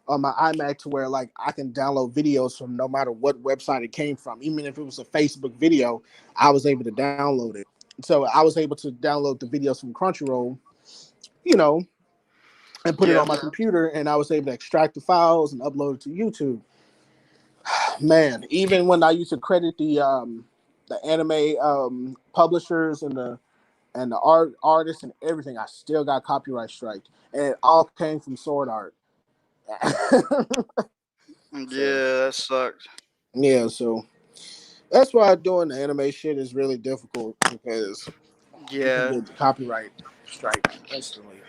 on my iMac to where like I can download videos from no matter what website it came from. Even if it was a Facebook video, I was able to download it. So I was able to download the videos from Crunchyroll, you know, and put it Yeah. on my computer, and I was able to extract the files and upload it to YouTube. Man, even when I used to credit the anime publishers and the artists and everything, I still got copyright strike, and it all came from Sword Art. So Yeah, that sucks. yeah, so that's why doing the anime shit is really difficult because you can Yeah. get the copyright strike instantly.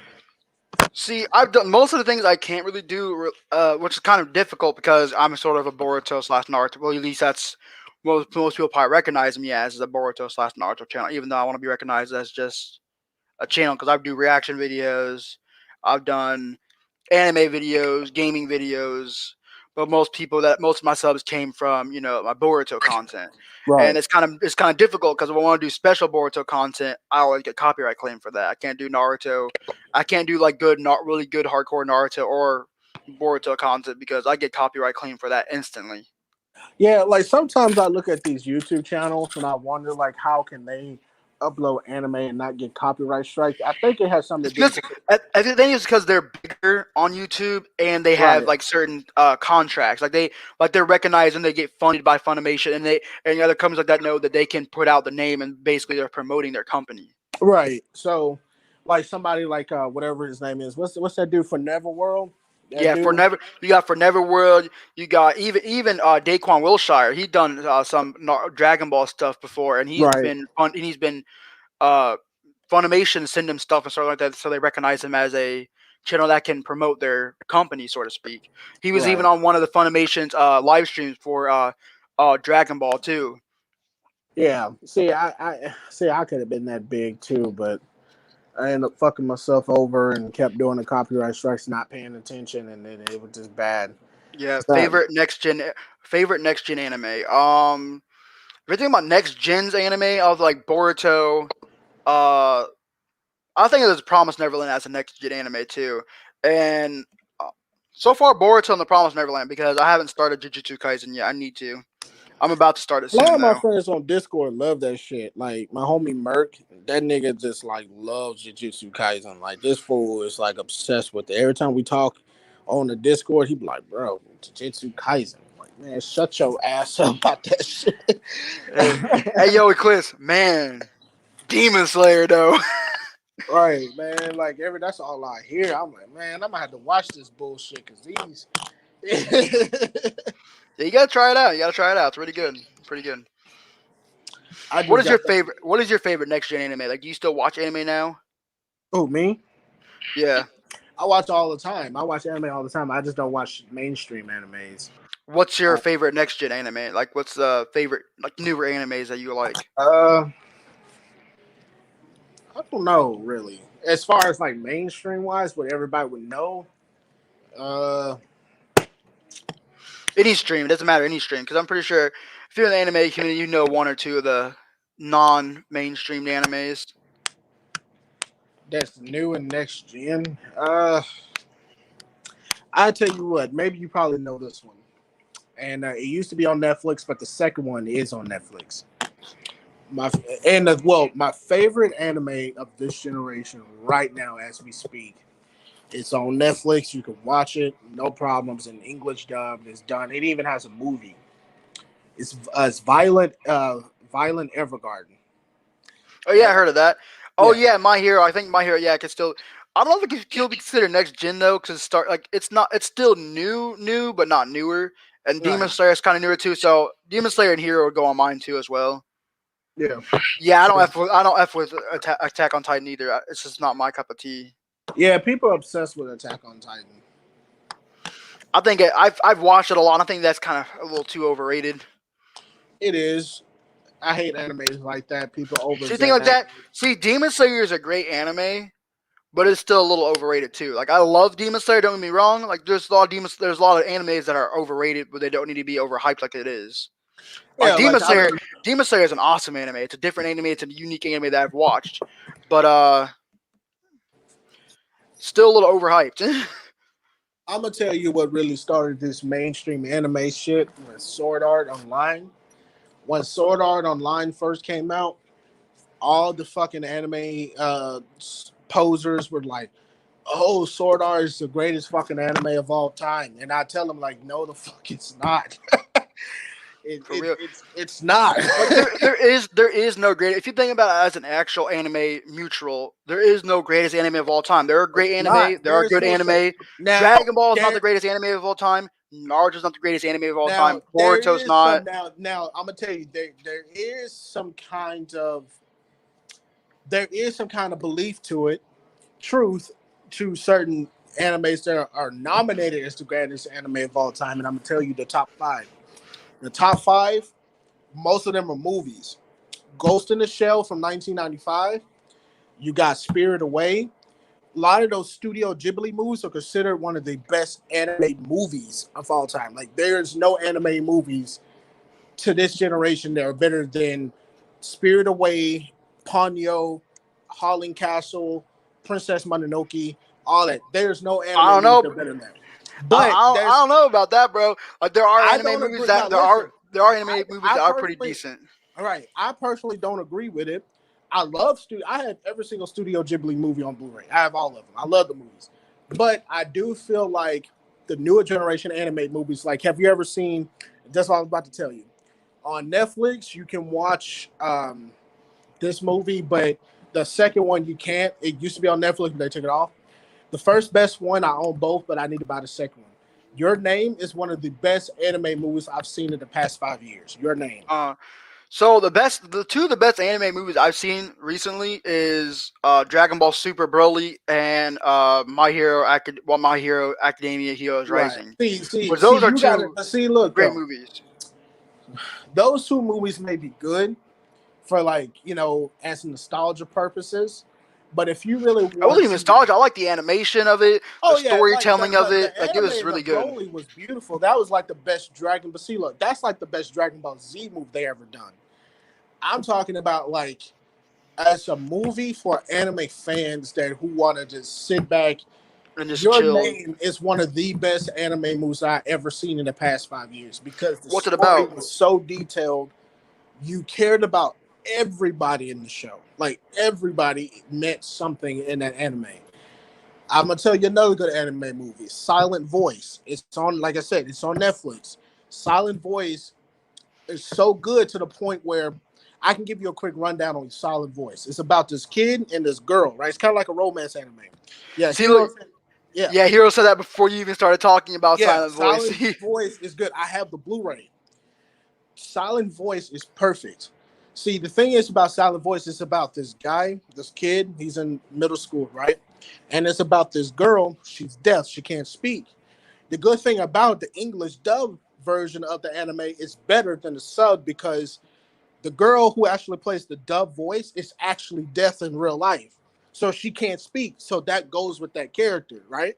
See, I've done most of the things I can't really do, which is kind of difficult because I'm sort of a Boruto slash Naruto. Well, at least that's most people probably recognize me as a Boruto slash Naruto channel, even though I want to be recognized as just a channel because I do reaction videos. I've done anime videos, gaming videos, but most of my subs came from my Boruto content, and Right. it's kind of difficult because if I want to do special Boruto content, I always get copyright claim for that. I can't do Naruto, I can't do like not really good hardcore Naruto or Boruto content because I get copyright claim for that instantly. Yeah, like sometimes I look at these YouTube channels and I wonder like how can they upload anime and not get copyright strike? I think it has something It's to do because because I think it's because they're bigger on YouTube and they have right. like certain contracts. They're recognized and they get funded by Funimation, and other companies like that know that they can put out the name and basically they're promoting their company. Right. So like somebody like whatever his name is, what's that dude for Neverworld? That Yeah, for dude. never you got for Neverworld. You got even Daquan Wilshire. He done some Dragon Ball stuff before, and he's Right. been fun. And he's been uh Funimation send him stuff and stuff like that, so they recognize him as a channel that can promote their company, so to speak. He was even Right. on one of the Funimation's live streams for Dragon Ball too. Yeah. See. I could have been that big too, but I ended up fucking myself over and kept doing the copyright strikes, not paying attention, and then it was just bad. Yeah, So, favorite next gen anime. If you're thinking about next gen's anime, of like Boruto, uh, I think there's Promise Neverland as a next gen anime too, and so far Boruto and the Promise Neverland because I haven't started Jujutsu Kaisen yet. I need to. I'm about to start it a lot soon of my though. friends on Discord love that shit. Like my homie Merc, that nigga just like loves Jujutsu Kaisen. Like this fool is like obsessed with it. Every time we talk on the Discord, he be like, "Bro, Jujutsu Kaisen." I'm like, man, shut your ass up about that shit. Hey, hey, yo, Eclipse, man, Demon Slayer though. Right, man. Like that's all I hear. I'm like, man, I'm gonna have to watch this bullshit because these. Yeah, you gotta try it out. You gotta try it out. It's really good. Pretty good. I What just is your got. favorite? What is your favorite next gen anime? Like, do you still watch anime now? Oh, me? Yeah. I watch all the time. I watch anime all the time. I just don't watch mainstream animes. What's your favorite next gen anime? Like, what's the favorite like newer animes that you like? Uh, I don't know really. As far as like mainstream wise, what everybody would know. Uh, Any stream, it doesn't matter. Any stream, because I'm pretty sure if you're in the anime community, you know one or two of the non-mainstream animes. that's new and next gen. I tell you what. Maybe you probably know this one. And it used to be on Netflix, but the second one is on Netflix. My my favorite anime of this generation right now, as we speak, it's on Netflix. You can watch it, no problems. In English dub, it's done. It even has a movie. It's Violent Evergarden. Oh yeah, I Eh, heard of that. Oh yeah, yeah, My Hero. I think My Hero. Yeah, it could still. I don't know if it could still be considered next gen though, because it's not. It's still new, but not newer. And Demon right. Slayer is kind of newer too. So Demon Slayer and Hero would go on mine too as well. Yeah, Yeah, I don't f with Attack on Titan either. It's just not my cup of tea. yeah. People are obsessed with Attack on Titan. I've watched it a lot. I think that's kind of a little too overrated. It is. I hate animes like that. People over See, thing like exaggerate. that. See, Demon Slayer is a great anime, but it's still a little overrated too. Like I love Demon Slayer. Don't get me wrong. Like there's a lot of animes that are overrated, but they don't need to be overhyped like it is. Like Yeah, like I don't. Demon Slayer is an awesome anime. It's a different anime. It's a unique anime that I've watched, but still a little overhyped. I'm gonna tell you what really started this mainstream anime shit was Sword Art Online. When Sword Art Online first came out, all the fucking anime posers were like, "Oh, Sword Art is the greatest fucking anime of all time," and I tell them like, "No, the fuck, it's not. For real. It's not." Like there is no great. If you think about it as an actual anime mutual, there is no greatest anime of all time. There are It's great not. anime. There are There's good no such. anime. Now Dragon Ball is not the there greatest anime of all time. Naruto's not the greatest anime of all now time. there Boruto's is not. some now I'm gonna tell you there is some kind of belief to it, truth to certain animes that are nominated as the greatest anime of all time, and I'm gonna tell you the top five. The top five, most of them are movies. Ghost in the Shell from 1995. You got Spirit Away. A lot of those Studio Ghibli movies are considered one of the best anime movies of all time. Like there's no anime movies to this generation that are better than Spirit Away, Ponyo, Howling Castle, Princess Mononoke, all that. There's no I anime don't movies know. that are better than that. But I there's don't know about that, bro. Like there are I anime don't movies agree. Now that listen, there are anime movies I that are pretty personally decent. all right. I personally don't agree with it. I love studio. I have every single Studio Ghibli movie on Blu-ray. I have all of them. I love the movies, but I do feel like the newer generation anime movies. Like, have you ever seen? That's what I was about to tell you. On Netflix, you can watch this movie, but the second one you can't. It used to be on Netflix, but they took it off. The first best one I own both, but I need to buy the second one. Your Name is one of the best anime movies I've seen in the past 5 years. Your Name. Uh, so the two of the best anime movies I've seen recently is Dragon Ball Super Broly and My Hero Academia Heroes Right. Rising. But See, those are you got it. two But see, look great though, movies. those two movies may be good for like as nostalgia purposes, but if you really I wasn't want even to, nostalgia. I like the animation of it, the oh yeah, like storytelling of it. the Like it was anime, the really good. Broly was beautiful. That was like the best Dragon. But see, look, that's like the best Dragon Ball Z movie they ever done. I'm talking about like as a movie for anime fans that who want to just sit back. And just Your chill. Name is one of the best anime movies I ever seen in the past 5 years because the What's it story about? was so detailed. You cared about everybody in the show. Like everybody meant something in that anime. I'm gonna tell you another good anime movie, Silent Voice. It's on, like I said, it's on Netflix. Silent Voice is so good to the point where I can give you a quick rundown on Silent Voice. It's about this kid and this girl, right? It's kind of like a romance anime. Yeah, See, look, yeah, yeah, Hero said that before you even started talking about yeah. Silent Voice. Silent Voice is good. I have the Blu-ray. Silent Voice is perfect. See, the thing is about Silent Voice, it's about this guy, this kid, he's in middle school, right? And it's about this girl, she's deaf, she can't speak. The good thing about the English dub version of the anime is better than the sub because the girl who actually plays the dub voice is actually deaf in real life. So she can't speak. So that goes with that character, right?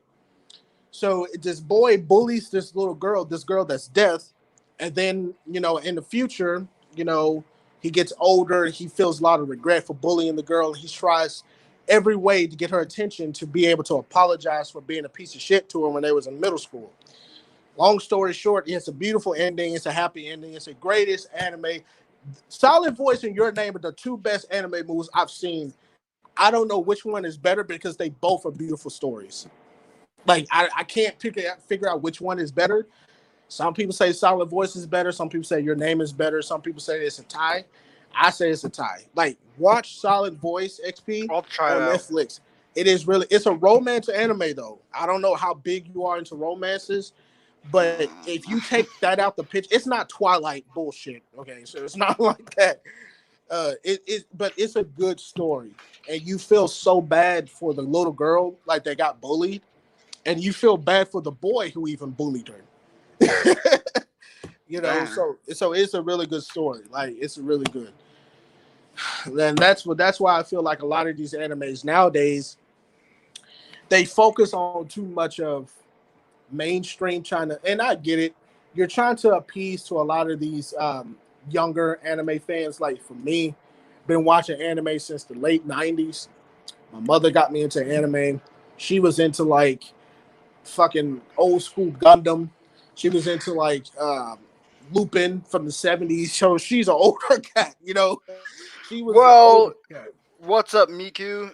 So this boy bullies this girl that's deaf, and then in the future, you know, he gets older. He feels a lot of regret for bullying the girl. He tries every way to get her attention to be able to apologize for being a piece of shit to her when they was in middle school. Long story short, it's a beautiful ending. It's a happy ending. It's the greatest anime. Silent Voice and Your Name are the two best anime movies I've seen. I don't know which one is better because they both are beautiful stories. Like I can't figure out which one is better. Some people say Silent Voice is better. Some people say Your Name is better. Some people say it's a tie. I say it's a tie. Like watch Silent Voice XP I'll try it on out. Netflix. It's a romance anime though. I don't know how big you are into romances, but if you take that out the pitch, it's not Twilight bullshit. Okay, so it's not like that. But it's a good story, and you feel so bad for the little girl, like they got bullied, and you feel bad for the boy who even bullied her. Damn. So it's a really good story. Like it's really good. And that's why I feel like a lot of these animes nowadays they focus on too much of mainstream trying to, and I get it. You're trying to appease to a lot of these younger anime fans. Like for me, been watching anime since the late '90s. My mother got me into anime. She was into like fucking old school Gundam. She was into like Lupin from the '70s. So she's an older cat. She was an older Well, cat. what's up, Miku?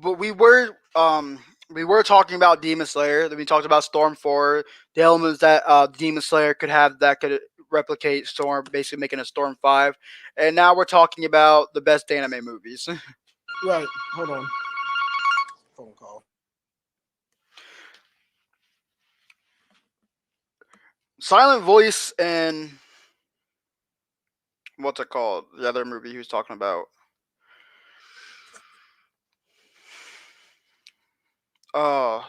But we were talking about Demon Slayer. Then we talked about Storm 4, the elements that Demon Slayer could have that could replicate Storm, basically making a Storm 5. And now we're talking about the best anime movies. Right. Hold on. Phone call. Silent Voice and what's it called? The other movie he was talking about. Uh,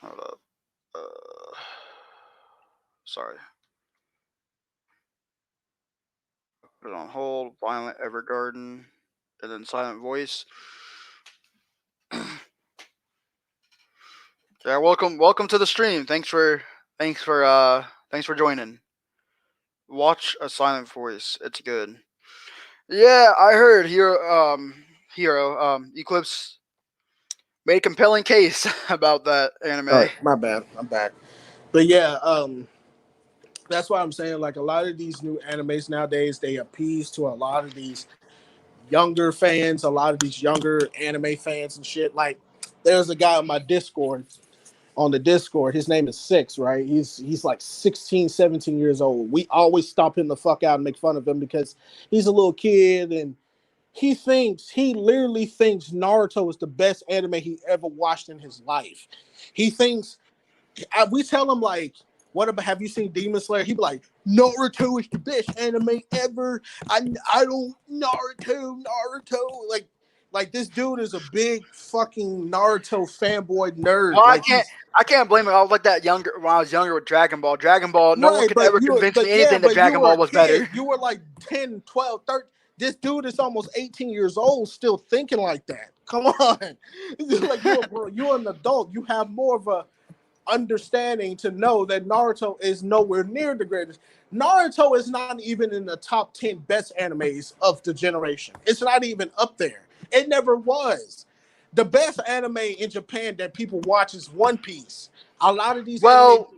hold up. Sorry. Put it on hold. Violent Evergarden, and then Silent Voice. Yeah, welcome to the stream. Thanks for joining. Watch A Silent Voice. It's good. Yeah, I heard Hero Eclipse made a compelling case about that All anime. right. My bad. I'm back. But yeah, that's why I'm saying like a lot of these new animes nowadays they appease to a lot of these younger fans, a lot of these younger anime fans and shit. Like there's a guy on my Discord on the Discord. His name is Six, right? He's like 16, 17 years old. We always stop him the fuck out and make fun of him because he's a little kid and he literally thinks Naruto is the best anime he ever watched in his life. He thinks we tell him like, what about have you seen Demon Slayer? He be like, Naruto is the best anime ever. I don't Naruto like this dude is a big fucking Naruto fanboy nerd. Well, Like he's I can't blame him. I was like that younger when I was younger with Dragon Ball. Dragon Ball, no one right, could ever convince me anything that but you Dragon were Ball a was kid. better. You were like 10, 12, 13. This dude is almost 18 years old, still thinking like that. Come on. Like you're an adult. You have more of a understanding to know that Naruto is nowhere near the greatest. Naruto is not even in the top 10 best animes of the generation. It's not even up there. It never was. The best anime in Japan that people watch is One Piece. A lot of these anime, Well,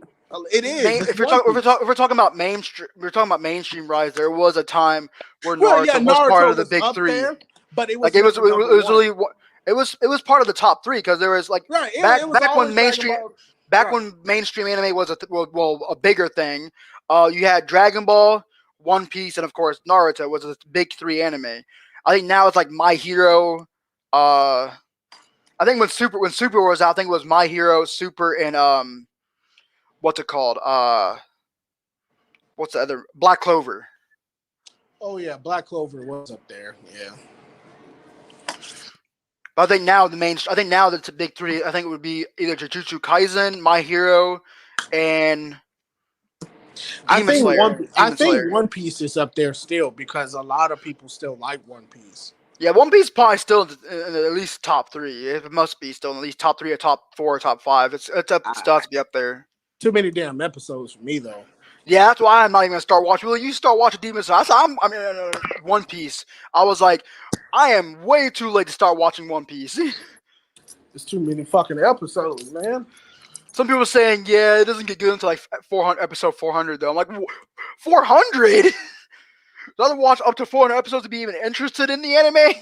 it is. It's if we're One talking Piece. if we're talking about mainstream, we're talking about mainstream rise. There was a time where Well, yeah, Naruto was part Naruto of the was big up three. there, but it Like was never number it was one. really it was part of the top three because there was like Right. It was back when always Dragon Ball. back Right. when mainstream anime was a bigger thing. You had Dragon Ball, One Piece, and of course Naruto was a big three anime. I think now it's like My Hero. I think when Super was out, I think it was My Hero, Super, and what's it called? What's the other? Black Clover. Oh yeah, Black Clover was up there. Yeah. I think now that's a big three. I think it would be either Jujutsu Kaisen, My Hero, and Demon Slayer. I Demon think Slayer. One Piece is up there still because a lot of people still like One Piece. Yeah, One Piece probably still in at least top three. It must be still in at least top three or top four or top five. It's up still has to be up there. Too many damn episodes for me though. Yeah, that's why I'm not even gonna start watching. Well, you start watching Demon Slayer. One Piece. I was like, I am way too late to start watching One Piece. There's too many fucking episodes, man. Some people are saying, yeah, it doesn't get good until like 400 episode 400 though. I'm like, 400? I have to watch up to 400 episodes to be even interested in the anime.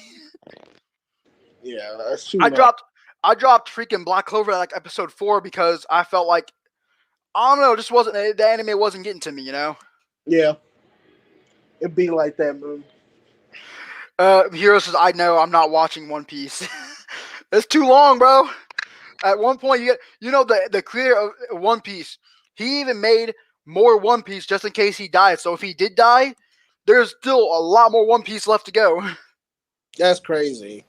Yeah, that's too I much. dropped freaking Black Clover at like episode 4 because I felt like I don't know, just wasn't the anime wasn't getting to me, you know. Yeah, it'd be like that, man. Hero says, I know I'm not watching One Piece. It's too long, bro. At one point, the creator of One Piece, he even made more One Piece just in case he died. So if he did die, there's still a lot more One Piece left to go. That's crazy.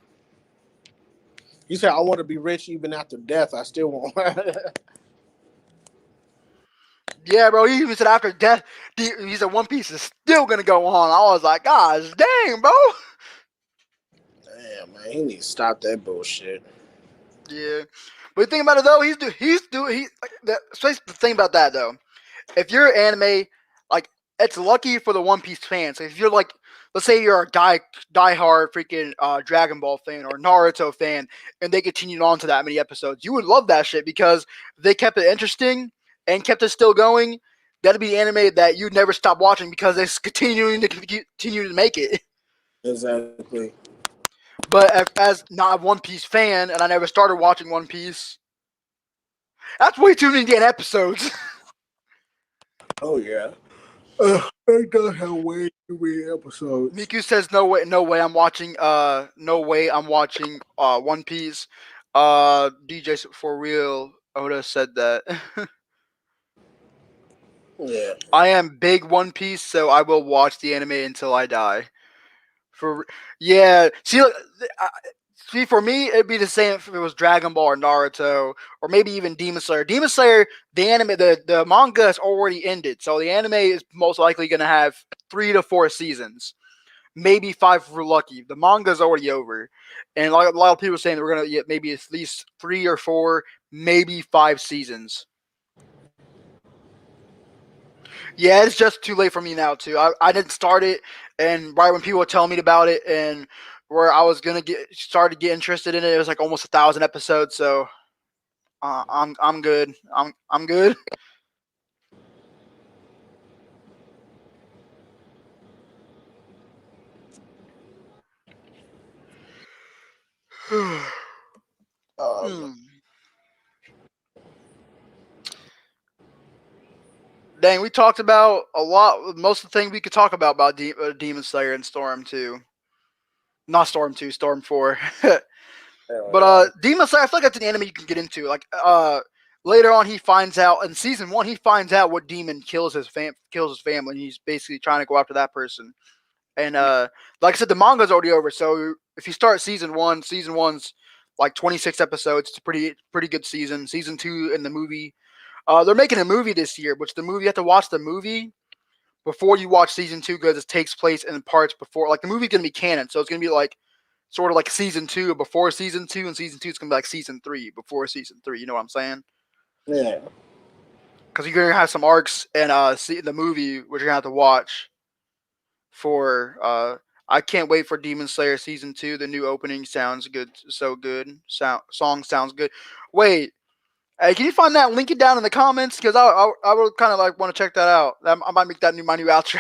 You said I want to be rich even after death. I still won't. Yeah, bro. He even said after death, he said One Piece is still gonna go on. I was like, gosh, dang, bro. Damn, man, he needs to stop that bullshit. Yeah, but the thing about it though, the thing about that though. If you're anime, like it's lucky for the One Piece fans. If you're like, let's say you're a diehard freaking Dragon Ball fan or Naruto fan, and they continued on to that many episodes, you would love that shit because they kept it interesting and kept it still going. That'd be the anime that you'd never stop watching because they're continuing to continue to make it. Exactly. But as not a One Piece fan, and I never started watching One Piece, that's way too many damn episodes. Oh yeah. They does have way too many episodes. Miku says no way I'm watching One Piece. DJ for real Oda said that. Yeah. I am big One Piece, so I will watch the anime until I die. See, for me it'd be the same if it was Dragon Ball or Naruto or maybe even Demon Slayer. Demon Slayer, the anime, the manga is already ended, so the anime is most likely going to have 3 to 4 seasons, maybe 5 if we're lucky. The manga is already over, and a lot of people are saying we're going to get maybe at least 3 or 4, maybe 5 seasons. Yeah, it's just too late for me now too. I didn't start it, and right when people were telling me about it, and where I was gonna start to get interested in it, it was like almost 1,000 episodes. So I'm good. I'm good. Hmm. Dang, we talked about a lot. Most of the things we could talk about Demon Slayer and Storm too. Not Storm 2, Storm 4. Hell But yeah. Demon Slayer, I feel like that's an anime you can get into. Like later on, he finds out in season 1, he finds out what demon kills his family. And he's basically trying to go after that person. And like I said, the manga's already over. So if you start season 1's like 26 episodes. It's a pretty good season. Season 2 in the movie. They're making a movie this year, which the movie you have to watch the movie before you watch season 2 because it takes place in parts before. Like the movie's gonna be canon, so it's gonna be like sort of like season 2 before season 2, and season 2 is gonna be like season 3 before season 3. You know what I'm saying? Yeah. Because you're gonna have some arcs and see the movie, which you're gonna have to watch for. I can't wait for Demon Slayer season 2. The new opening sounds good, so good. Song sounds good. Wait, hey, can you find that? Link it down in the comments because I would kind of like want to check that out. I might make that my new outro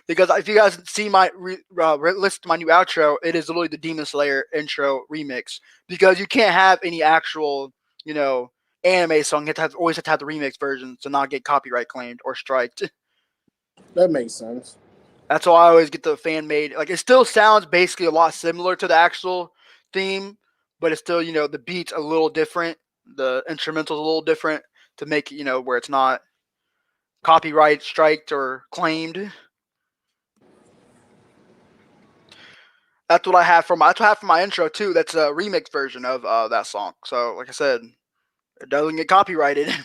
because if you guys see my list my new outro, it is literally the Demon Slayer intro remix because you can't have any actual anime song. You always have to have the remix version to not get copyright claimed or striked. That makes sense. That's why I always get the fan made. Like it still sounds basically a lot similar to the actual theme, but it's still the beat's a little different. The instrumental's a little different to make it where it's not copyright striked or claimed. That's what I have for my intro too. That's a remix version of that song. So like I said, it doesn't get copyrighted.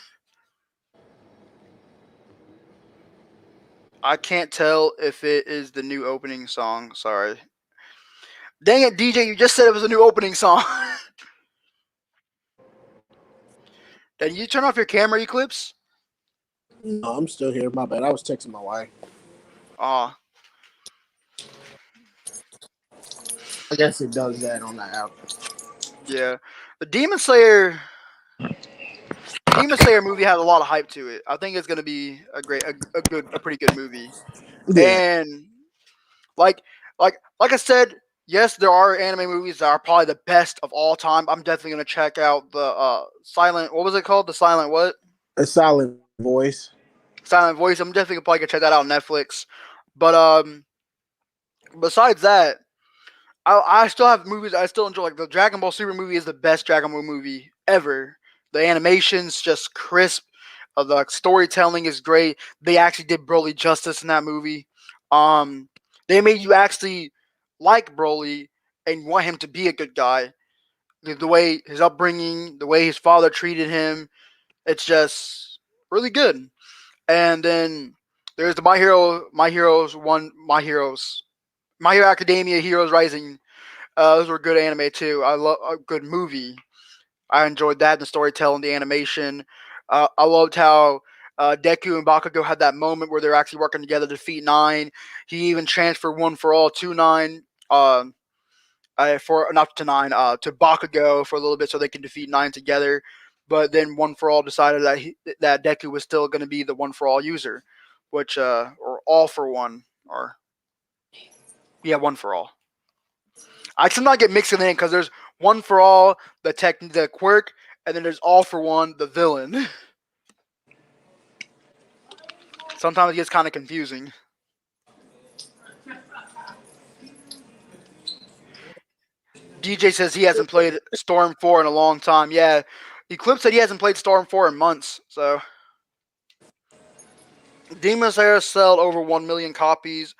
I can't tell if it is the new opening song. Sorry. Dang it, DJ, you just said it was a new opening song. Did you turn off your camera, Eclipse? No, I'm still here. My bad. I was texting my wife. Aw. I guess it does that on the app. Yeah. The Demon Slayer movie has a lot of hype to it. I think it's gonna be a pretty good movie. Yeah. And like I said, yes, there are anime movies that are probably the best of all time. I'm definitely gonna check out the Silent. What was it called? The Silent what? A silent voice. Silent Voice. I'm definitely probably gonna check that out on Netflix. But besides that, I still have movies I still enjoy. Like the Dragon Ball Super movie is the best Dragon Ball movie ever. The animation's just crisp. The storytelling is great. They actually did Broly justice in that movie. They made you actually like Broly and want him to be a good guy. The way his upbringing, the way his father treated him, it's just really good. And then there's the My Hero Academia Heroes Rising. Those were good anime too. I love a good movie. I enjoyed that, the storytelling, the animation. I loved how Deku and Bakugo had that moment where they're actually working together to defeat Nine. He even transferred One for All to Nine, for not to Nine, to Bakugo for a little bit so they can defeat Nine together. But then One for All decided that Deku was still going to be the One for All user, which or All for One, or yeah, One for All. I sometimes get mixed in because there's One for All, the quirk, and then there's All for One, the villain. Sometimes it gets kind of confusing. DJ says he hasn't played Storm 4 in a long time. Yeah, Eclipse said he hasn't played Storm 4 in months. So, Demon Slayer sold over 1 million copies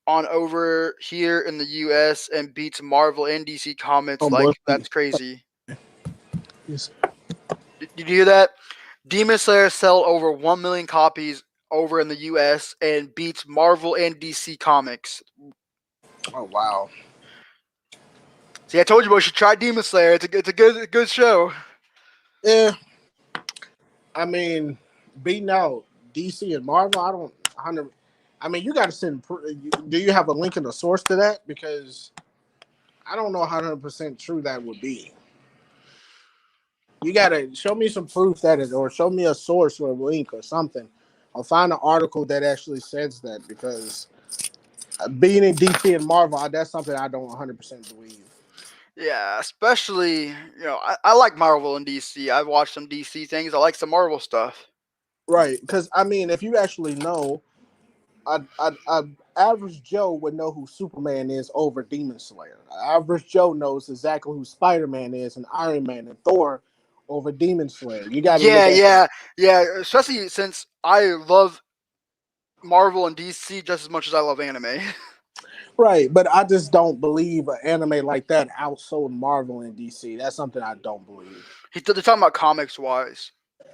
on over here in the US and beats Marvel and DC Comics. Oh, like, boy. that's crazy. Yes. Did you hear that? Demon Slayer sold over 1 million copies over in the US and beats Marvel and DC Comics. Oh, wow. See, I told you, boy, you should try Demon Slayer. It's a good show. Yeah. I mean, beating out DC and Marvel, I don't 100. I mean, you got to send. Do you have a link in the source to that? Because I don't know 100% true that would be. You got to show me some proof that it, or show me a source or a link or something. I'll find an article that actually says that because being in DC and Marvel, that's something I don't 100% believe. Yeah, especially, I like Marvel and DC. I've watched some DC things. I like some Marvel stuff. Right, because I mean, if you actually know, average Joe would know who Superman is over Demon Slayer. Average Joe knows exactly who Spider-Man is and Iron Man and Thor over Demon Slayer. You got to look Yeah, at yeah, yeah. Especially since I love Marvel and DC just as much as I love anime. right, but I just don't believe an anime like that outsold Marvel and DC. That's something I don't believe. They're talking about comics wise.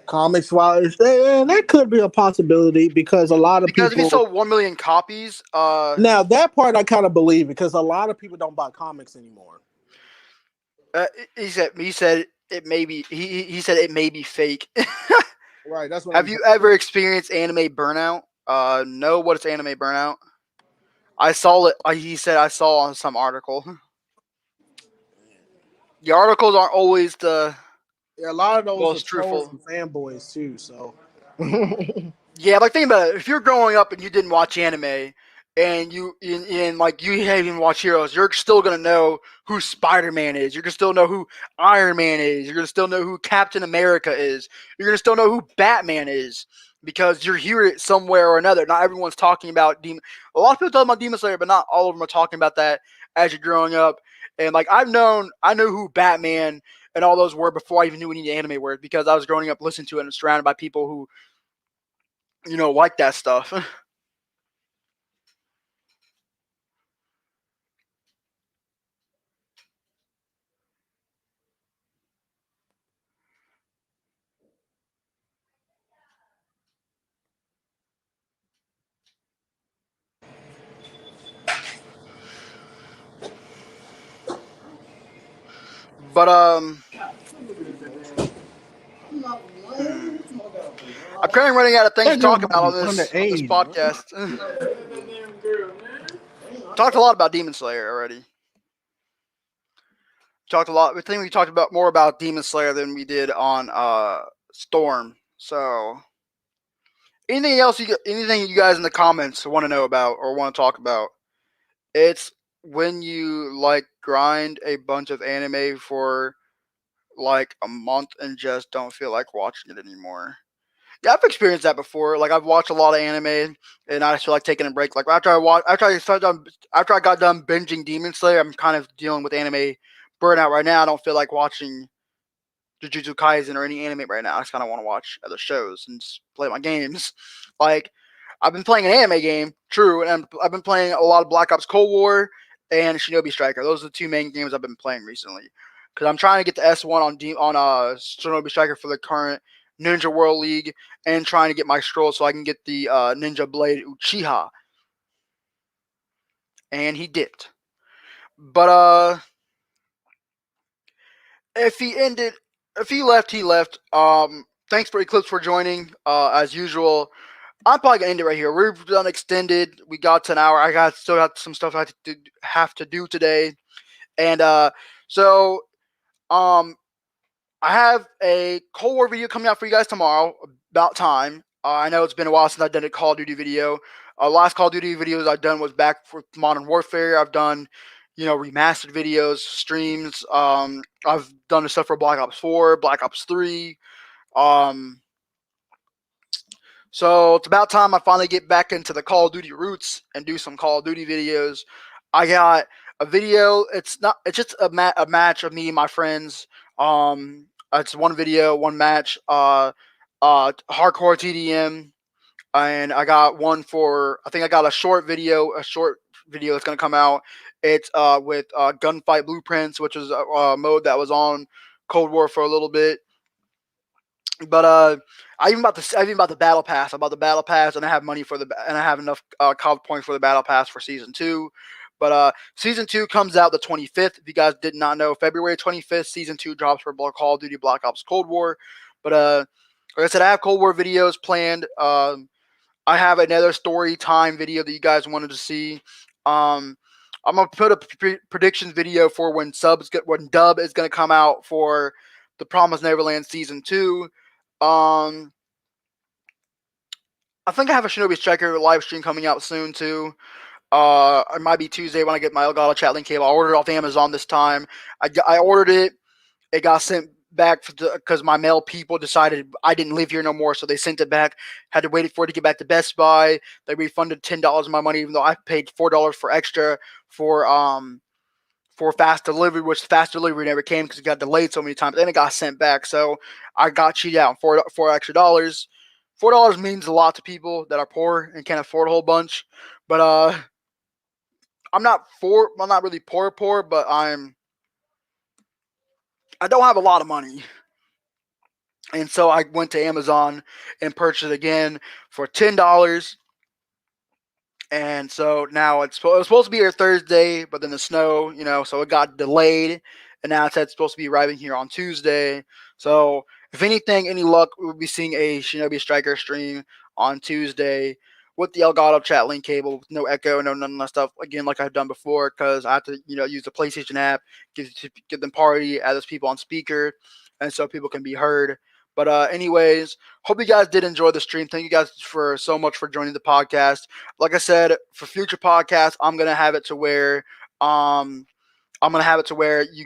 Comics wise, that could be a possibility because a lot of Because if he people. sold 1 million copies, Now that part I kind of believe because a lot of people don't buy comics anymore. he said it may be he said it may be fake. Right, that's what Have I'm you saying. ever experienced anime burnout? Know what is anime burnout? I saw it. He said I saw on some article. The articles aren't always the Yeah, a lot of those are most trolls truthful. and fanboys too. So Yeah, like think about it. If you're growing up and you didn't watch anime, and like you haven't even watched Heroes, you're still gonna know who Spider-Man is. You're gonna still know who Iron Man is. You're gonna still know who Captain America is. You're gonna still know who Batman is because you're hearing it somewhere or another. Not everyone's talking about Demon. A lot of people talk about Demon Slayer, but not all of them are talking about that as you're growing up. And like I know who Batman and all those were before I even knew any anime were because I was growing up listening to it and surrounded by people who like that stuff. But hmm. I'm kind of running out of things to that girl talk might about be on this underage. podcast. Talked a lot about Demon Slayer already. Talked a lot. I think we talked about more about Demon Slayer than we did on Storm. So anything you guys in the comments want to know about or want to talk about? It's when you like grind a bunch of anime for like a month and just don't feel like watching it anymore. Yeah, I've experienced that before. Like I've watched a lot of anime, and I just feel like taking a break. Like after I got done binging Demon Slayer, I'm kind of dealing with anime burnout right now. I don't feel like watching Jujutsu Kaisen or any anime right now. I just kind of want to watch other shows and just play my games. Like I've been playing an anime game, true, and I've been playing a lot of Black Ops Cold War and Shinobi Striker. Those are the two main games I've been playing recently. Because I'm trying to get the S1 on Shinobi Striker for the current Ninja World League, and trying to get my scroll so I can get the Ninja Blade Uchiha. And he did. But if he left, he left. Thanks for Eclipse for joining. As usual, I'm probably gonna end it right here. We're done extended. We got to an hour. Still got some stuff I have to do today, and so um, I have a Cold War video coming out for you guys tomorrow. About time. I know it's been a while since I've done a Call of Duty video. Last Call of Duty videos I've done was back for Modern Warfare. I've done, remastered videos, streams. I've done the stuff for Black Ops 4, Black Ops 3. So it's about time I finally get back into the Call of Duty roots and do some Call of Duty videos. I got a video. It's just a match of me and my friends. It's one video, one match. Hardcore TDM, and I got one for. I think I got a short video that's gonna come out. It's with Gunfight Blueprints, which is a mode that was on Cold War for a little bit. But I even bought the battle pass. I bought the battle pass, and I have money and I have enough COD points for the battle pass for season 2. But season 2 comes out the 25th. If you guys did not know, February 25th, season 2 drops for Call of Duty Black Ops Cold War. But like I said, I have Cold War videos planned. I have another story time video that you guys wanted to see. I'm gonna put a predictions video for when Dub is gonna come out for the Promised Neverland season 2. I think I have a Shinobi Striker live stream coming out soon too. It might be Tuesday when I get my Elgato Chat Link cable. I ordered it off Amazon this time. I ordered it. It got sent back because my mail people decided I didn't live here no more, so they sent it back. Had to wait for it to get back to Best Buy. They refunded $10 of my money, even though I paid $4 for extra for fast delivery, which fast delivery never came because it got delayed so many times, and it got sent back. So I got cheated out four extra dollars. $4 means a lot to people that are poor and can't afford a whole bunch. But I'm not really poor, but I don't have a lot of money. And so I went to Amazon and purchased it again for $10. And so now it was supposed to be here Thursday, but then the snow, so it got delayed. And now it's supposed to be arriving here on Tuesday. So if anything, any luck, we'll be seeing a Shinobi Striker stream on Tuesday with the Elgato chat link cable, with no echo, none of that stuff. Again, like I've done before, because I have to, use the PlayStation app, give them party, add those people on speaker, and so people can be heard. But anyways, hope you guys did enjoy the stream. Thank you guys for so much for joining the podcast. Like I said, for future podcasts, I'm gonna have it to where you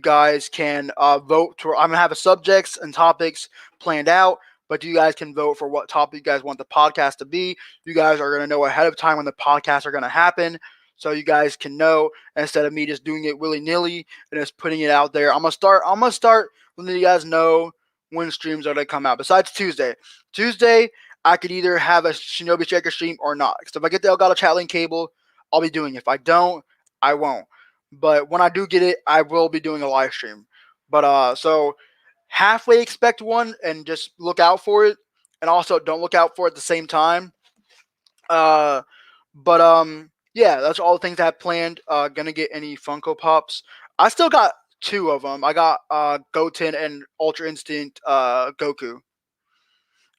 guys can vote. I'm gonna have the subjects and topics planned out, but you guys can vote for what topic you guys want the podcast to be. You guys are gonna know ahead of time when the podcasts are gonna happen, so you guys can know instead of me just doing it willy nilly and just putting it out there. I'm gonna start letting you guys know when streams are going to come out. Besides Tuesday, I could either have a Shinobi Striker stream or not. So if I get the Elgato chat link cable, I'll be doing it. If I don't, I won't. But when I do get it, I will be doing a live stream. But so halfway expect one and just look out for it. And also don't look out for it at the same time. Yeah, that's all the things I have planned. Gonna get any Funko Pops. I still got 2 of them. I got Goten and Ultra Instinct Goku.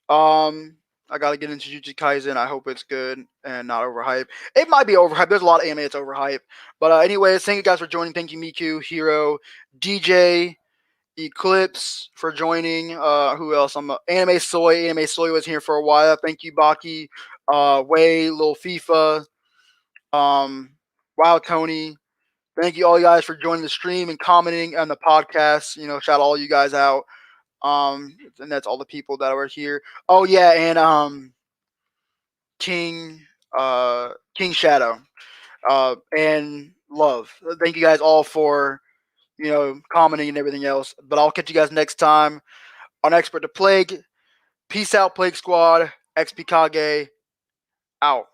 I gotta get into Jujutsu Kaisen. I hope it's good and not overhyped. It might be overhyped. There's a lot of anime that's overhyped. But anyways, thank you guys for joining. Thank you, Miku, Hero, DJ, Eclipse for joining. Who else? Anime Soy. Anime Soy was here for a while. Thank you, Baki. Way, Lil FIFA. Wild Tony. Thank you all you guys for joining the stream and commenting on the podcast. Shout all you guys out. And that's all the people that were here. Oh yeah, and King Shadow. And Love. Thank you guys all for commenting and everything else. But I'll catch you guys next time on Expert to Plague. Peace out, Plague Squad. XP Kage out.